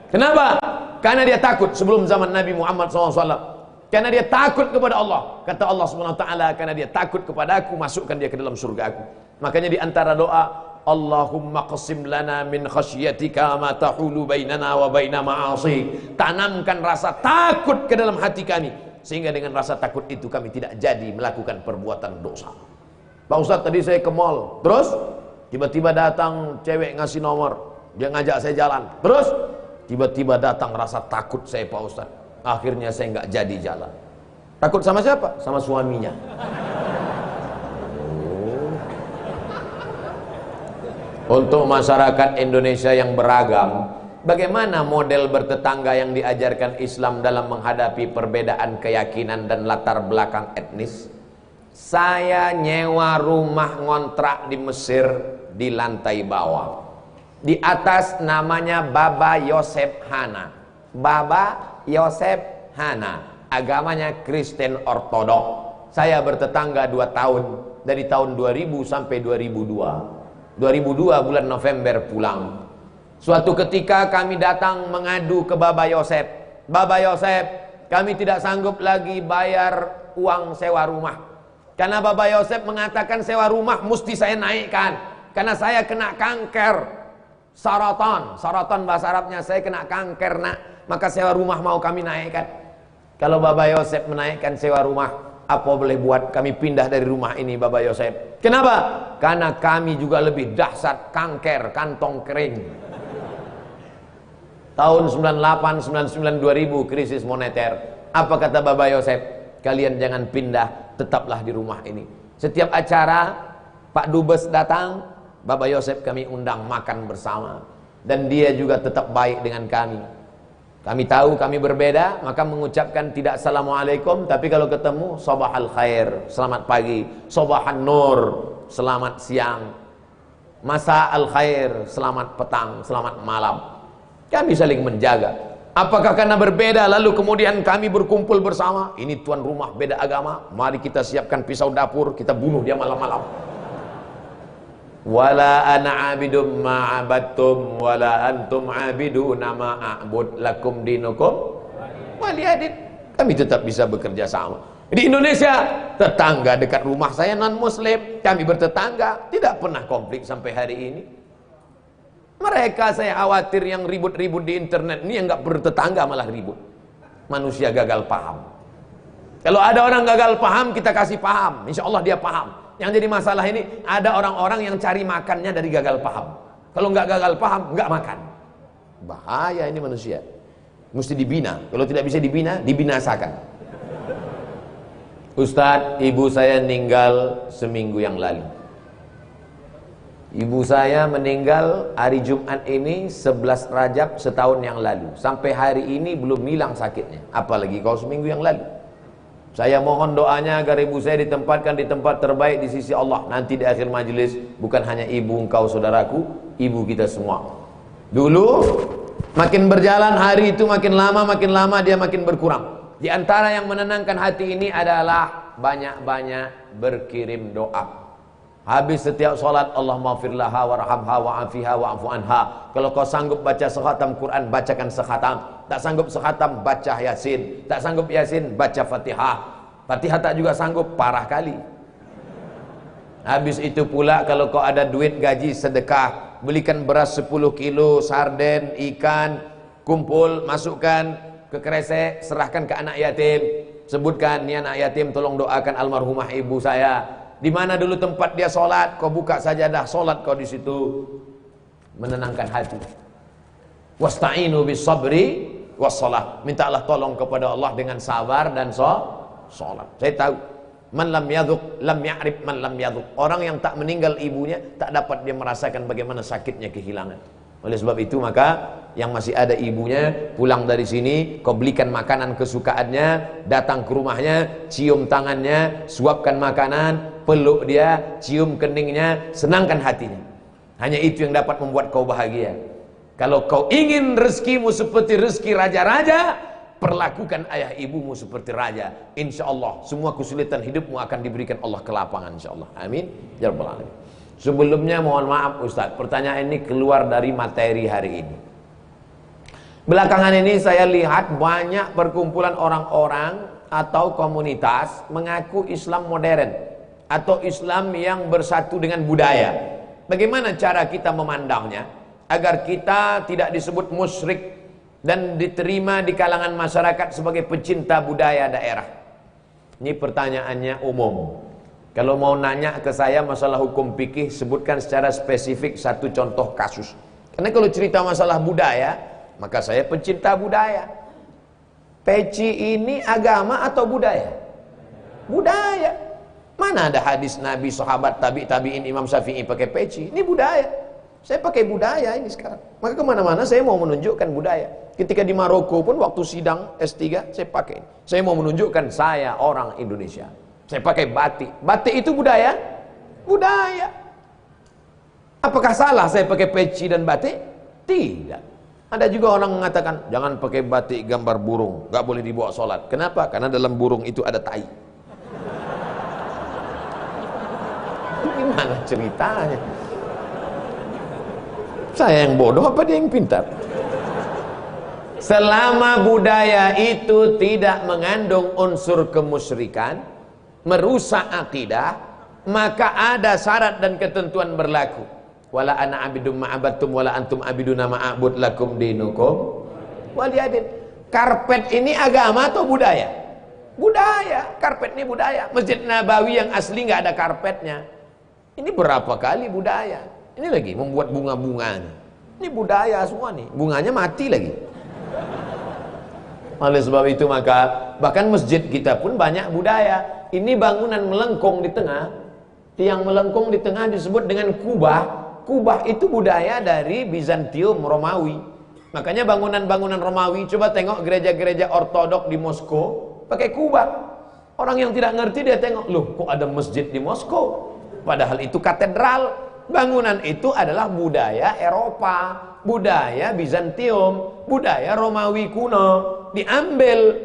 Kenapa? Karena dia takut. Sebelum zaman Nabi Muhammad SAW, karena dia takut kepada Allah. Kata Allah Subhanahu wa taala, karena dia takut kepada aku, masukkan dia ke dalam surga aku. Makanya di antara doa, Allahumma qasim lana min khasyatika ma tahulu bainana wa baina ma'asi. Tanamkan rasa takut ke dalam hati kami, sehingga dengan rasa takut itu kami tidak jadi melakukan perbuatan dosa. Pak Ustadz, tadi saya ke mall, terus tiba-tiba datang cewek ngasih nomor, dia ngajak saya jalan, terus tiba-tiba datang rasa takut saya, Pak Ustadz. Akhirnya saya nggak jadi jalan. Takut sama siapa? Sama suaminya. Untuk masyarakat Indonesia yang beragam, bagaimana model bertetangga yang diajarkan Islam dalam menghadapi perbedaan keyakinan dan latar belakang etnis? Saya nyewa rumah ngontrak di Mesir di lantai bawah. Di atas namanya Baba Yosef Hana. Baba Yosef Hana, agamanya Kristen Ortodok. Saya bertetangga 2 tahun, dari tahun 2000 sampai 2002. 2002 bulan November pulang. Suatu ketika kami datang mengadu ke Baba Yosef. Baba Yosef, kami tidak sanggup lagi bayar uang sewa rumah. Karena Baba Yosef mengatakan sewa rumah mesti saya naikkan. Karena saya kena kanker saratan. Saratan bahasa Arabnya, saya kena kanker nak. Maka sewa rumah mau kami naikkan. Kalau Baba Yosef menaikkan sewa rumah, apa boleh buat, kami pindah dari rumah ini Baba Yosef. Kenapa? Karena kami juga lebih dahsyat kanker kantong kering. Tahun 98, 99, 2000 krisis moneter. Apa kata Baba Yosef? Kalian jangan pindah, tetaplah di rumah ini. Setiap acara Pak Dubes datang, Baba Yosef kami undang makan bersama. Dan dia juga tetap baik dengan kami. Kami tahu kami berbeda, maka mengucapkan tidak assalamualaikum, tapi kalau ketemu sabahal khair, selamat pagi, sabahan nur, selamat siang, masa al khair, selamat petang, selamat malam. Kami saling menjaga. Apakah karena berbeda lalu kemudian kami berkumpul bersama? Ini tuan rumah beda agama, mari kita siapkan pisau dapur, kita bunuh dia malam-malam. Wala ana abidum ma'abattum wala antum abiduna ma'abud lakum dinukum waliyadin. Kami tetap bisa bekerja sama. Di Indonesia, tetangga dekat rumah saya non muslim, kami bertetangga, tidak pernah konflik sampai hari ini. Mereka saya khawatir yang ribut-ribut di internet ini yang nggak bertetangga malah ribut. Manusia gagal paham. Kalau ada orang gagal paham, kita kasih paham, insya Allah dia paham. Yang jadi masalah ini, ada orang-orang yang cari makannya dari gagal paham. Kalau nggak gagal paham, nggak makan. Bahaya ini manusia. Mesti dibina. Kalau tidak bisa dibina, dibinasakan. Ustadz, ibu saya meninggal seminggu yang lalu. Ibu saya meninggal hari Jumat ini 11 Rajab setahun yang lalu. Sampai hari ini belum hilang sakitnya. Apalagi kalau seminggu yang lalu. Saya mohon doanya agar ibu saya ditempatkan di tempat terbaik di sisi Allah. Nanti di akhir majelis, bukan hanya ibu engkau saudaraku, ibu kita semua. Dulu makin berjalan hari itu makin lama dia makin berkurang. Di antara yang menenangkan hati ini adalah banyak-banyak berkirim doa. Habis setiap solat, Allahumma firlaha warhamha wa'afiha wa'afu anha. Kalau kau sanggup baca sekhatam Quran, bacakan sekhatam. Tak sanggup sekhatam, baca Yasin. Tak sanggup Yasin, baca Fatihah. Fatihah tak juga sanggup, parah kali. Habis itu pula kalau kau ada duit gaji sedekah, belikan beras 10 kilo, sarden, ikan, kumpul, masukkan ke kresek, serahkan ke anak yatim. Sebutkan, ni anak yatim tolong doakan almarhumah ibu saya. Di mana dulu tempat dia solat, kau buka sajadah solat kau di situ, menenangkan hati. Wasta'inu bis sabri wassalah. Mintalah tolong kepada Allah dengan sabar dan salat. Saya tahu, man lam yadhuq lam ya'rif man lam yadhuq. Orang yang tak meninggal ibunya tak dapat dia merasakan bagaimana sakitnya kehilangan. Oleh sebab itu maka yang masih ada ibunya pulang dari sini, kau belikan makanan kesukaannya, datang ke rumahnya, cium tangannya, suapkan makanan, peluk dia, cium keningnya, senangkan hatinya. Hanya itu yang dapat membuat kau bahagia. Kalau kau ingin rezekimu seperti rezeki raja-raja, perlakukan ayah ibumu seperti raja. Insya Allah semua kesulitan hidupmu akan diberikan Allah kelapangan, insya Allah. Amin ya rabbal alamin. Sebelumnya mohon maaf Ustaz, pertanyaan ini keluar dari materi hari ini. Belakangan ini saya lihat banyak perkumpulan orang-orang atau komunitas mengaku Islam modern atau Islam yang bersatu dengan budaya. Bagaimana cara kita memandangnya agar kita tidak disebut musyrik dan diterima di kalangan masyarakat sebagai pecinta budaya daerah? Ini pertanyaannya umum. Kalau mau nanya ke saya masalah hukum fikih, sebutkan secara spesifik satu contoh kasus. Karena kalau cerita masalah budaya, maka saya pencinta budaya. Peci ini agama atau budaya? Budaya. Mana ada hadis Nabi, sahabat, tabi'in, Imam Syafi'i pakai peci? Ini budaya. Saya pakai budaya ini sekarang. Maka kemana-mana saya mau menunjukkan budaya. Ketika di Maroko pun waktu sidang S3 saya pakai. Saya mau menunjukkan saya orang Indonesia. Saya pakai batik. Batik itu budaya? Budaya. Apakah salah saya pakai peci dan batik? Tidak. Ada juga orang mengatakan jangan pakai batik gambar burung, gak boleh dibawa sholat. Kenapa? Karena dalam burung itu ada tai. Gimana ceritanya? Saya yang bodoh apa dia yang pintar? Selama budaya itu tidak mengandung unsur kemusyrikan, merusak akidah, maka ada syarat dan ketentuan berlaku. Wala ana abidum ma'abattum wala antum abiduna ma'abud lakum dinukum waliyadin. Karpet ini agama atau budaya? Budaya. Karpet ini budaya. Masjid Nabawi yang asli nggak ada karpetnya. Ini berapa kali budaya? Ini lagi membuat bunga-bunganya. Ini budaya semua nih. Bunganya mati lagi. Oleh sebab itu maka bahkan masjid kita pun banyak budaya. Ini bangunan melengkung di tengah. Tiang melengkung di tengah disebut dengan kubah. Kubah itu budaya dari Bizantium, Romawi. Makanya bangunan-bangunan Romawi, coba tengok gereja-gereja ortodok di Moskow pakai kubah. Orang yang tidak ngerti dia tengok, loh kok ada masjid di Moskow? Padahal itu katedral. Bangunan itu adalah budaya Eropa, budaya Bizantium, budaya Romawi kuno. Diambil,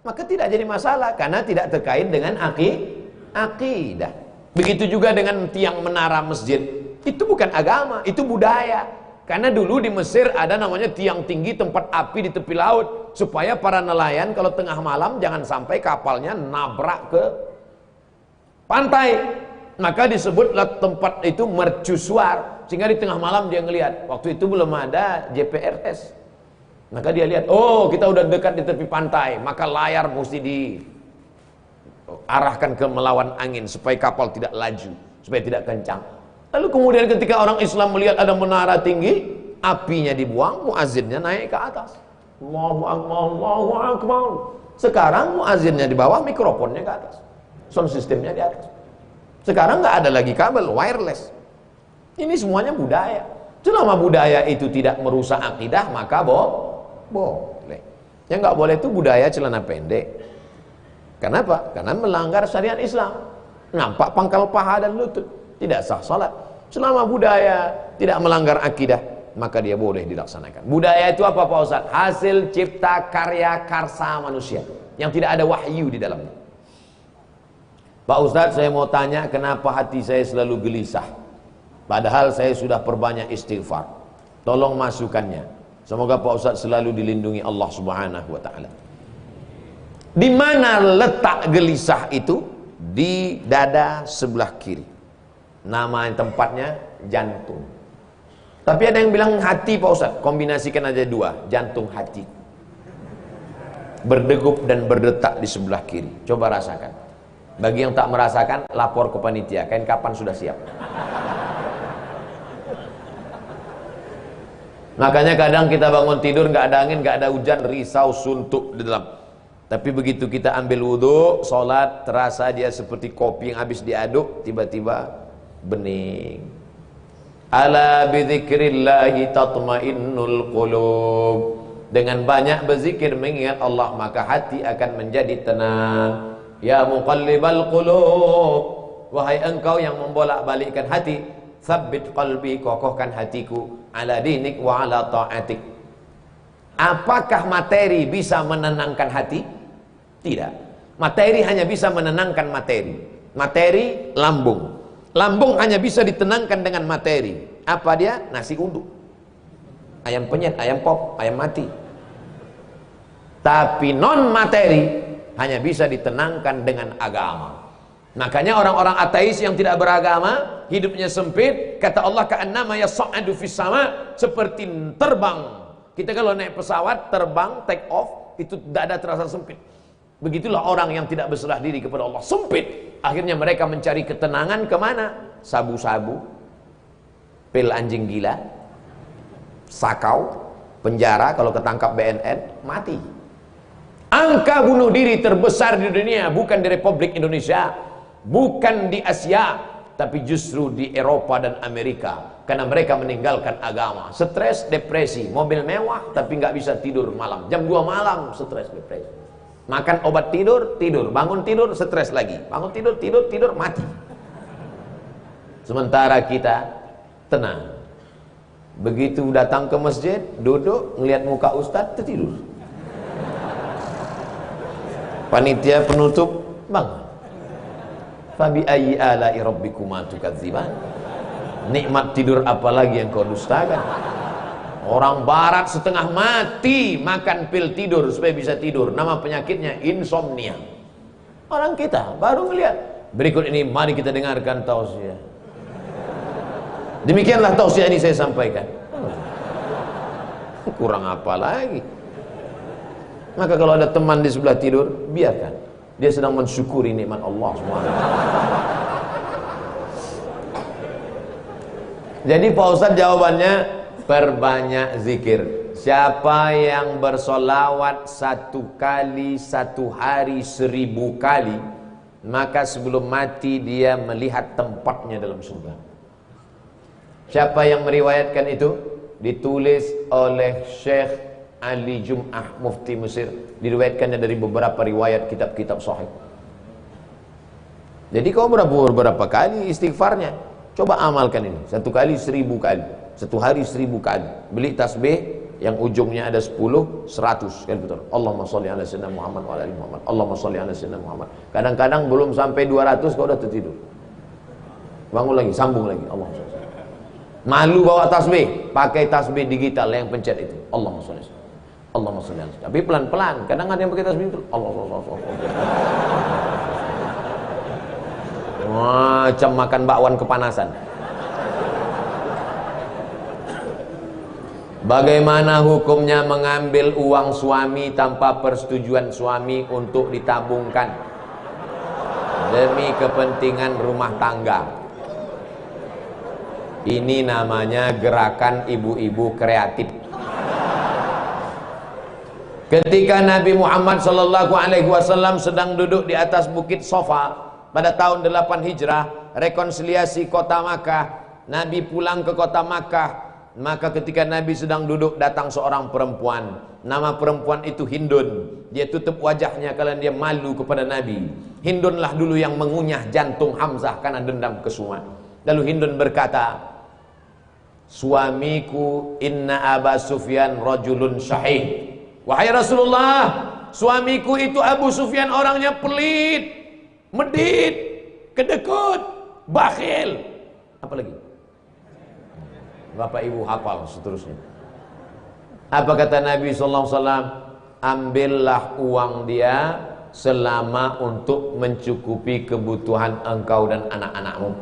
maka tidak jadi masalah karena tidak terkait dengan akidah. Begitu juga dengan tiang menara masjid. Itu bukan agama, itu budaya. Karena dulu di Mesir ada namanya tiang tinggi tempat api di tepi laut, supaya para nelayan kalau tengah malam jangan sampai kapalnya nabrak ke pantai. Maka disebutlah tempat itu mercusuar, sehingga di tengah malam dia ngelihat. Waktu itu belum ada GPRS. Maka dia lihat, oh kita udah dekat di tepi pantai, maka layar mesti diarahkan ke melawan angin supaya kapal tidak laju, supaya tidak kencang. Lalu kemudian ketika orang Islam melihat ada menara tinggi, apinya dibuang, muazzinnya naik ke atas. Allahu Akbar, Allahu Akbar. Sekarang muazzinnya di bawah, mikrofonnya ke atas, sound systemnya di atas. Sekarang nggak ada lagi kabel, wireless. Ini semuanya budaya. Selama budaya itu tidak merusak akidah, maka boleh. Yang nggak boleh itu budaya celana pendek. Kenapa? Karena melanggar syariat Islam. Nampak pangkal paha dan lutut, tidak sah salat. Selama budaya tidak melanggar akidah, maka dia boleh dilaksanakan. Budaya itu apa Pak Ustaz? Hasil cipta karya karsa manusia yang tidak ada wahyu di dalamnya. Pak Ustaz, saya mau tanya, kenapa hati saya selalu gelisah padahal saya sudah perbanyak istighfar? Tolong masukannya. Semoga Pak Ustaz selalu dilindungi Allah Subhanahu wa taala. Di mana letak gelisah itu? Di dada sebelah kiri. Nama tempatnya jantung. Tapi ada yang bilang hati Pak Ustaz. Kombinasikan aja dua, jantung hati. Berdegup dan berdetak di sebelah kiri. Coba rasakan. Bagi yang tak merasakan, lapor ke panitia. Kain kapan sudah siap. Makanya kadang kita bangun tidur nggak ada angin, nggak ada hujan, risau, suntuk di dalam. Tapi begitu kita ambil wudhu, sholat, terasa dia seperti kopi yang habis diaduk, tiba-tiba bening. Ala bidzikrillahi tatmainnul qulub. Dengan banyak berzikir mengingat Allah maka hati akan menjadi tenang. Ya muqallibal qulub, wahai engkau yang membolak-balikkan hati, tsabbit qalbi, kokohkan hatiku, ala dinik wa ala ta'atik. Apakah materi bisa menenangkan hati? Tidak. Materi hanya bisa menenangkan materi. Materi lambung. Lambung hanya bisa ditenangkan dengan materi. Apa dia? Nasi uduk, ayam penyet, ayam pop, ayam mati. Tapi non materi hanya bisa ditenangkan dengan agama. Makanya orang-orang ateis yang tidak beragama hidupnya sempit. Kata Allah, ka'annama yas'adu fis sama, seperti terbang. Kita kalau naik pesawat terbang take off itu dada terasa sempit. Begitulah orang yang tidak berserah diri kepada Allah, sempit. Akhirnya mereka mencari ketenangan kemana? Sabu-sabu, pil anjing gila, sakau, penjara. Kalau ketangkap BNN mati. Angka bunuh diri terbesar di dunia bukan di Republik Indonesia, bukan di Asia, tapi justru di Eropa dan Amerika. Karena mereka meninggalkan agama. Stres, depresi, mobil mewah tapi nggak bisa tidur malam. Jam 2 malam stres, depresi. Makan obat tidur, tidur, bangun tidur, stres lagi. Bangun tidur, tidur, tidur, mati. Sementara kita tenang. Begitu datang ke masjid, duduk, ngelihat muka ustadz, tertidur. Panitia penutup, bangun. Fabi ayyi ala'i rabbikuma tukadziban. Nikmat tidur apalagi yang kau dustakan? Orang barat setengah mati makan pil tidur supaya bisa tidur. Nama penyakitnya insomnia. Orang kita baru melihat. Berikut ini mari kita dengarkan tausiah. Demikianlah tausiah ini saya sampaikan. Kurang apa lagi? Maka kalau ada teman di sebelah tidur, biarkan. Dia sedang mensyukuri nikmat Allah SWT. Jadi Pak Ustadz jawabannya, perbanyak zikir. Siapa yang bersolawat 1 kali 1 hari 1000 kali, maka sebelum mati dia melihat tempatnya dalam surga. Siapa yang meriwayatkan itu? Ditulis oleh Syekh Ali Jum'ah, Mufti Mesir. Diriwayatkannya dari beberapa riwayat kitab-kitab sahih. Jadi kau berapa kali istighfarnya? Coba amalkan ini. 1 kali 1000 kali. 1 hari 1000 kali. Beli tasbih yang ujungnya ada 10, 100 kali betul. Allahumma sholli ala sayyidina Muhammad wa ala ali Muhammad. Allahumma sholli ala sayyidina Muhammad. Kadang-kadang belum sampai 200 kau udah tertidur. Bangun lagi, sambung lagi. Allahumma sholli. Malu bawa tasbih, pakai tasbih digital yang pencet itu. Allahumma sholli. Allahumma sholli ala. Tapi pelan-pelan. Kadang ada yang pakai tasbih itu. Allah. Macam makan bakwan kepanasan. Bagaimana hukumnya mengambil uang suami tanpa persetujuan suami untuk ditabungkan demi kepentingan rumah tangga? Ini namanya gerakan ibu-ibu kreatif. Ketika Nabi Muhammad SAW sedang duduk di atas bukit Sofa pada tahun 8 Hijrah, rekonsiliasi kota Makkah, Nabi pulang ke kota Makkah. Maka ketika Nabi sedang duduk, datang seorang perempuan. Nama perempuan itu Hindun. Dia tutup wajahnya karena dia malu kepada Nabi. Hindunlah dulu yang mengunyah jantung Hamzah karena dendam kesuma. Lalu Hindun berkata, suamiku inna Aba Sufyan rajulun syahih. Wahai Rasulullah, suamiku itu Abu Sufyan orangnya pelit, medit, kedekut, bakhil. Apa lagi? Bapak ibu hafal seterusnya. Apa kata Nabi SAW? Ambillah uang dia selama untuk mencukupi kebutuhan engkau dan anak-anakmu.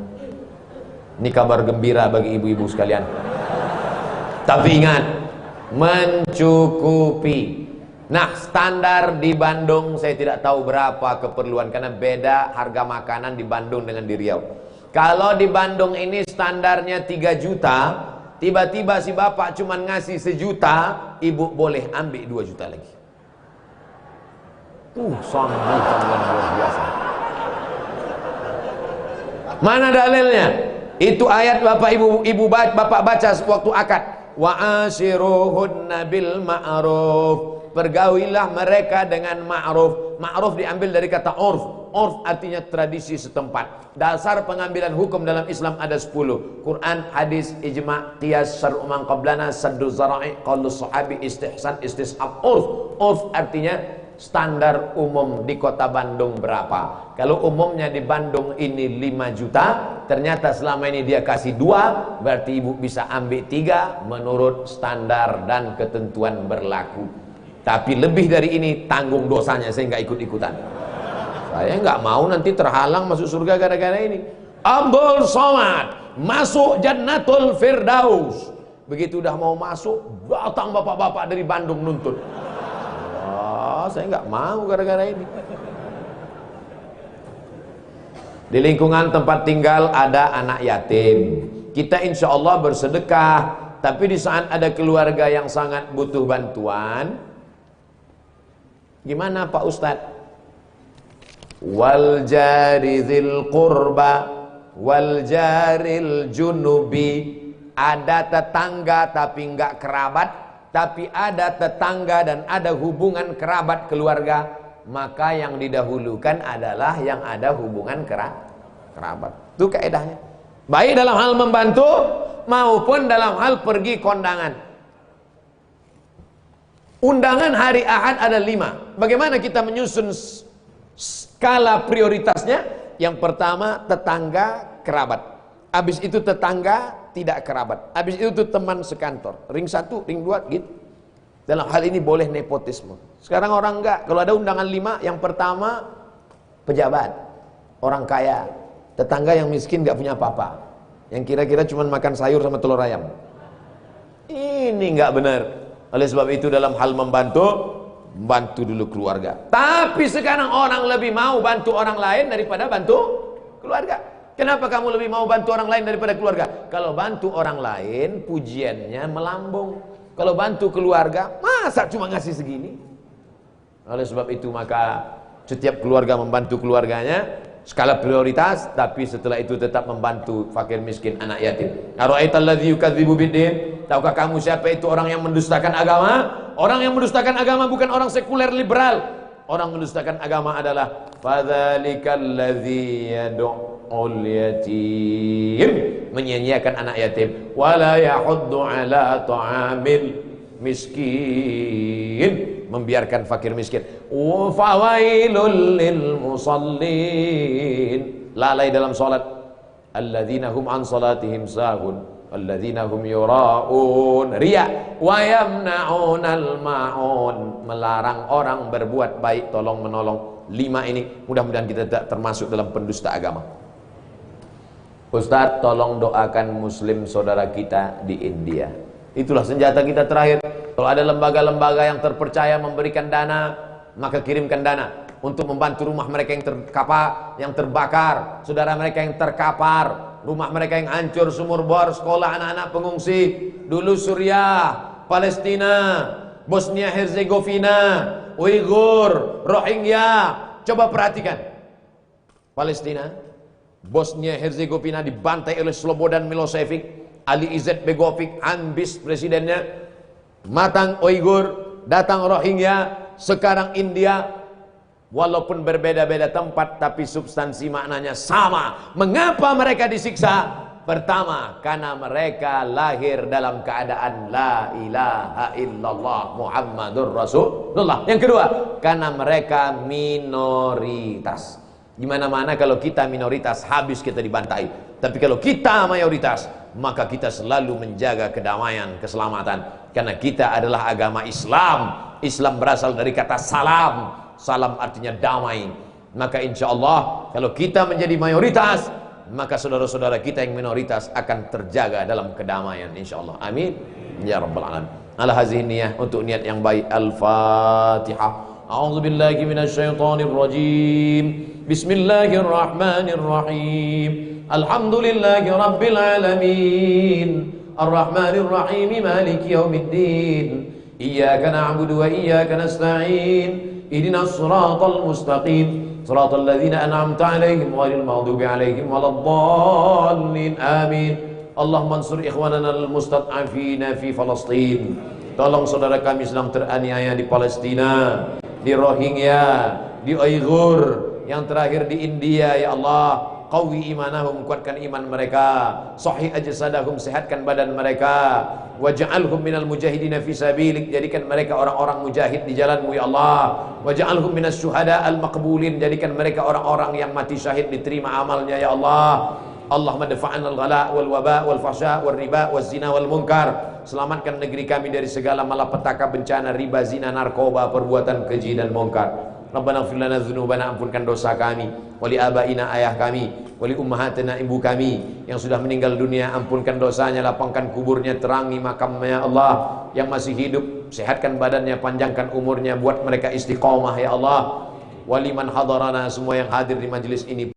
Ini kabar gembira bagi ibu-ibu sekalian. Tapi ingat, mencukupi. Nah, standar di Bandung saya tidak tahu berapa keperluan, karena beda harga makanan di Bandung dengan di Riau. Kalau di Bandung ini standarnya 3 juta, tiba-tiba si bapak cuma ngasih 1 juta, ibu boleh ambil 2 juta lagi. Sambutan yang luar biasa. Mana dalilnya? Itu ayat bapak ibu bapak baca waktu akad. Wa ashiruhunna bil ma'ruf. Pergaulilah mereka dengan ma'ruf. Ma'ruf diambil dari kata urf. Urf artinya tradisi setempat. Dasar pengambilan hukum dalam Islam ada 10. Quran, hadis, ijma', qiyas, syar'u man qablana, saddu zara'i, qaulus sahabi, istihsan, istishab. Urf. Urf artinya standar umum di kota Bandung berapa. Kalau umumnya di Bandung ini 5 juta, ternyata selama ini dia kasih 2, berarti ibu bisa ambil 3 menurut standar dan ketentuan berlaku. Tapi lebih dari ini tanggung dosanya, saya nggak ikut-ikutan. Saya nggak mau nanti terhalang masuk surga gara-gara ini. Abdul Somad masuk Jannatul Firdaus. Begitu udah mau masuk, datang bapak-bapak dari Bandung nuntut. Saya nggak mau gara-gara ini. Di lingkungan tempat tinggal ada anak yatim. Kita insya Allah bersedekah. Tapi di saat ada keluarga yang sangat butuh bantuan, gimana Pak Ustadz? Wal jari dzil qurba wal jaril junubi. Ada tetangga tapi enggak kerabat, tapi ada tetangga dan ada hubungan kerabat keluarga, maka yang didahulukan adalah yang ada hubungan kerabat. Itu kaedahnya. Baik dalam hal membantu maupun dalam hal pergi kondangan. Undangan hari Ahad ada 5. Bagaimana kita menyusun skala prioritasnya? Yang pertama tetangga kerabat. Habis itu tetangga tidak kerabat. Habis itu teman sekantor. Ring 1, ring 2 gitu. Dalam hal ini boleh nepotisme. Sekarang orang enggak. Kalau ada undangan 5, yang pertama pejabat, orang kaya, tetangga yang miskin enggak punya apa-apa, yang kira-kira cuma makan sayur sama telur ayam. Ini enggak benar. Oleh sebab itu dalam hal bantu dulu keluarga. Tapi sekarang orang lebih mau bantu orang lain daripada bantu keluarga. Kenapa kamu lebih mau bantu orang lain daripada keluarga? Kalau bantu orang lain pujiannya melambung. Kalau bantu keluarga, masa cuma ngasih segini? Oleh sebab itu maka setiap keluarga membantu keluarganya, skala prioritas, tapi setelah itu tetap membantu fakir miskin, anak yatim. Ara'aitalladzi yukadzibu biddin? Tahukah kamu siapa itu orang yang mendustakan agama? Orang yang mendustakan agama bukan orang sekuler liberal. Orang mendustakan agama adalah fadzalikalladzii yad'ul yatim, menyia-nyiakan anak yatim, wala yahuddu ala ta'amil miskin, membiarkan fakir miskin. Wa fawailul lil musallin, lalai dalam salat. Alladzina hum an salatihim sahun, alladzina hum yura'un, riya, wa yamna'unal ma'un, melarang orang berbuat baik, tolong menolong. 5 ini mudah-mudahan kita tidak termasuk dalam pendusta agama. Ustaz, tolong doakan muslim saudara kita di India. Itulah senjata kita terakhir. Kalau ada lembaga-lembaga yang terpercaya memberikan dana, maka kirimkan dana untuk membantu rumah mereka yang terbakar, saudara mereka yang terkapar, rumah mereka yang hancur, sumur bor, sekolah anak-anak pengungsi. Dulu Suriah, Palestina, Bosnia Herzegovina, Uighur, Rohingya. Coba perhatikan. Palestina, Bosnia Herzegovina dibantai oleh Slobodan Milosevic, Ali Izzet Begovic, ambis presidennya, matang Uighur, datang Rohingya, sekarang India. Walaupun berbeda-beda tempat, tapi substansi maknanya sama. Mengapa mereka disiksa? Pertama, karena mereka lahir dalam keadaan la ilaha illallah Muhammadur Rasulullah. Yang kedua, karena mereka minoritas. Di mana-mana kalau kita minoritas, habis kita dibantai. Tapi kalau kita mayoritas, maka kita selalu menjaga kedamaian, keselamatan. Karena kita adalah agama Islam. Islam berasal dari kata salam. Salam artinya damai. Maka insya Allah kalau kita menjadi mayoritas, maka saudara-saudara kita yang minoritas akan terjaga dalam kedamaian insya Allah. Amin ya rabbal alamin. Ala hazihi niyah, untuk niat yang baik. Al-Fatihah. A'udzubillahi minasyaitonir rajim. Bismillahirrahmanirrahim. Alhamdulillahi rabbil alamin. Ar-Rahmanir Rahim, Maliki yaumiddin. Iyyaka na'budu wa iyyaka nasta'in. Ihdinas siratal mustaqim. Shiratal ladzina an'amta 'alaihim ghairil maghdubi 'alaihim waladdallin. Amin. Allahumma ansur ikhwanana al-mustad'afina fi Palestin. Tolong saudara kami sedang teraniaya di Palestina, di Rohingya, di Uighur, yang terakhir di India. Ya Allah, qawi imanahum, kuatkan iman mereka, sahih ajsadahum, sehatkan badan mereka, waj'alhum minal mujahidina fi sabilik, jadikan mereka orang-orang mujahid di jalanmu ya Allah, waj'alhum minas syuhada al-maqbulin, jadikan mereka orang-orang yang mati syahid diterima amalnya ya Allah. Allahumma dafa'an al-ghala wal waba wal fahsya wal riba wal zina wal munkar. Selamatkan negeri kami dari segala malapetaka, bencana, riba, zina, narkoba, perbuatan keji dan munkar. Rabbana ighfir lana dzunubana, ampunkan dosa kami, wali abaina, ayah kami, wali ummahatina, ibu kami yang sudah meninggal dunia, ampunkan dosanya, lapangkan kuburnya, terangi makamnya Allah. Yang masih hidup, sehatkan badannya, panjangkan umurnya, buat mereka istiqomah ya Allah. Wali man hadarana, semua yang hadir di majelis ini.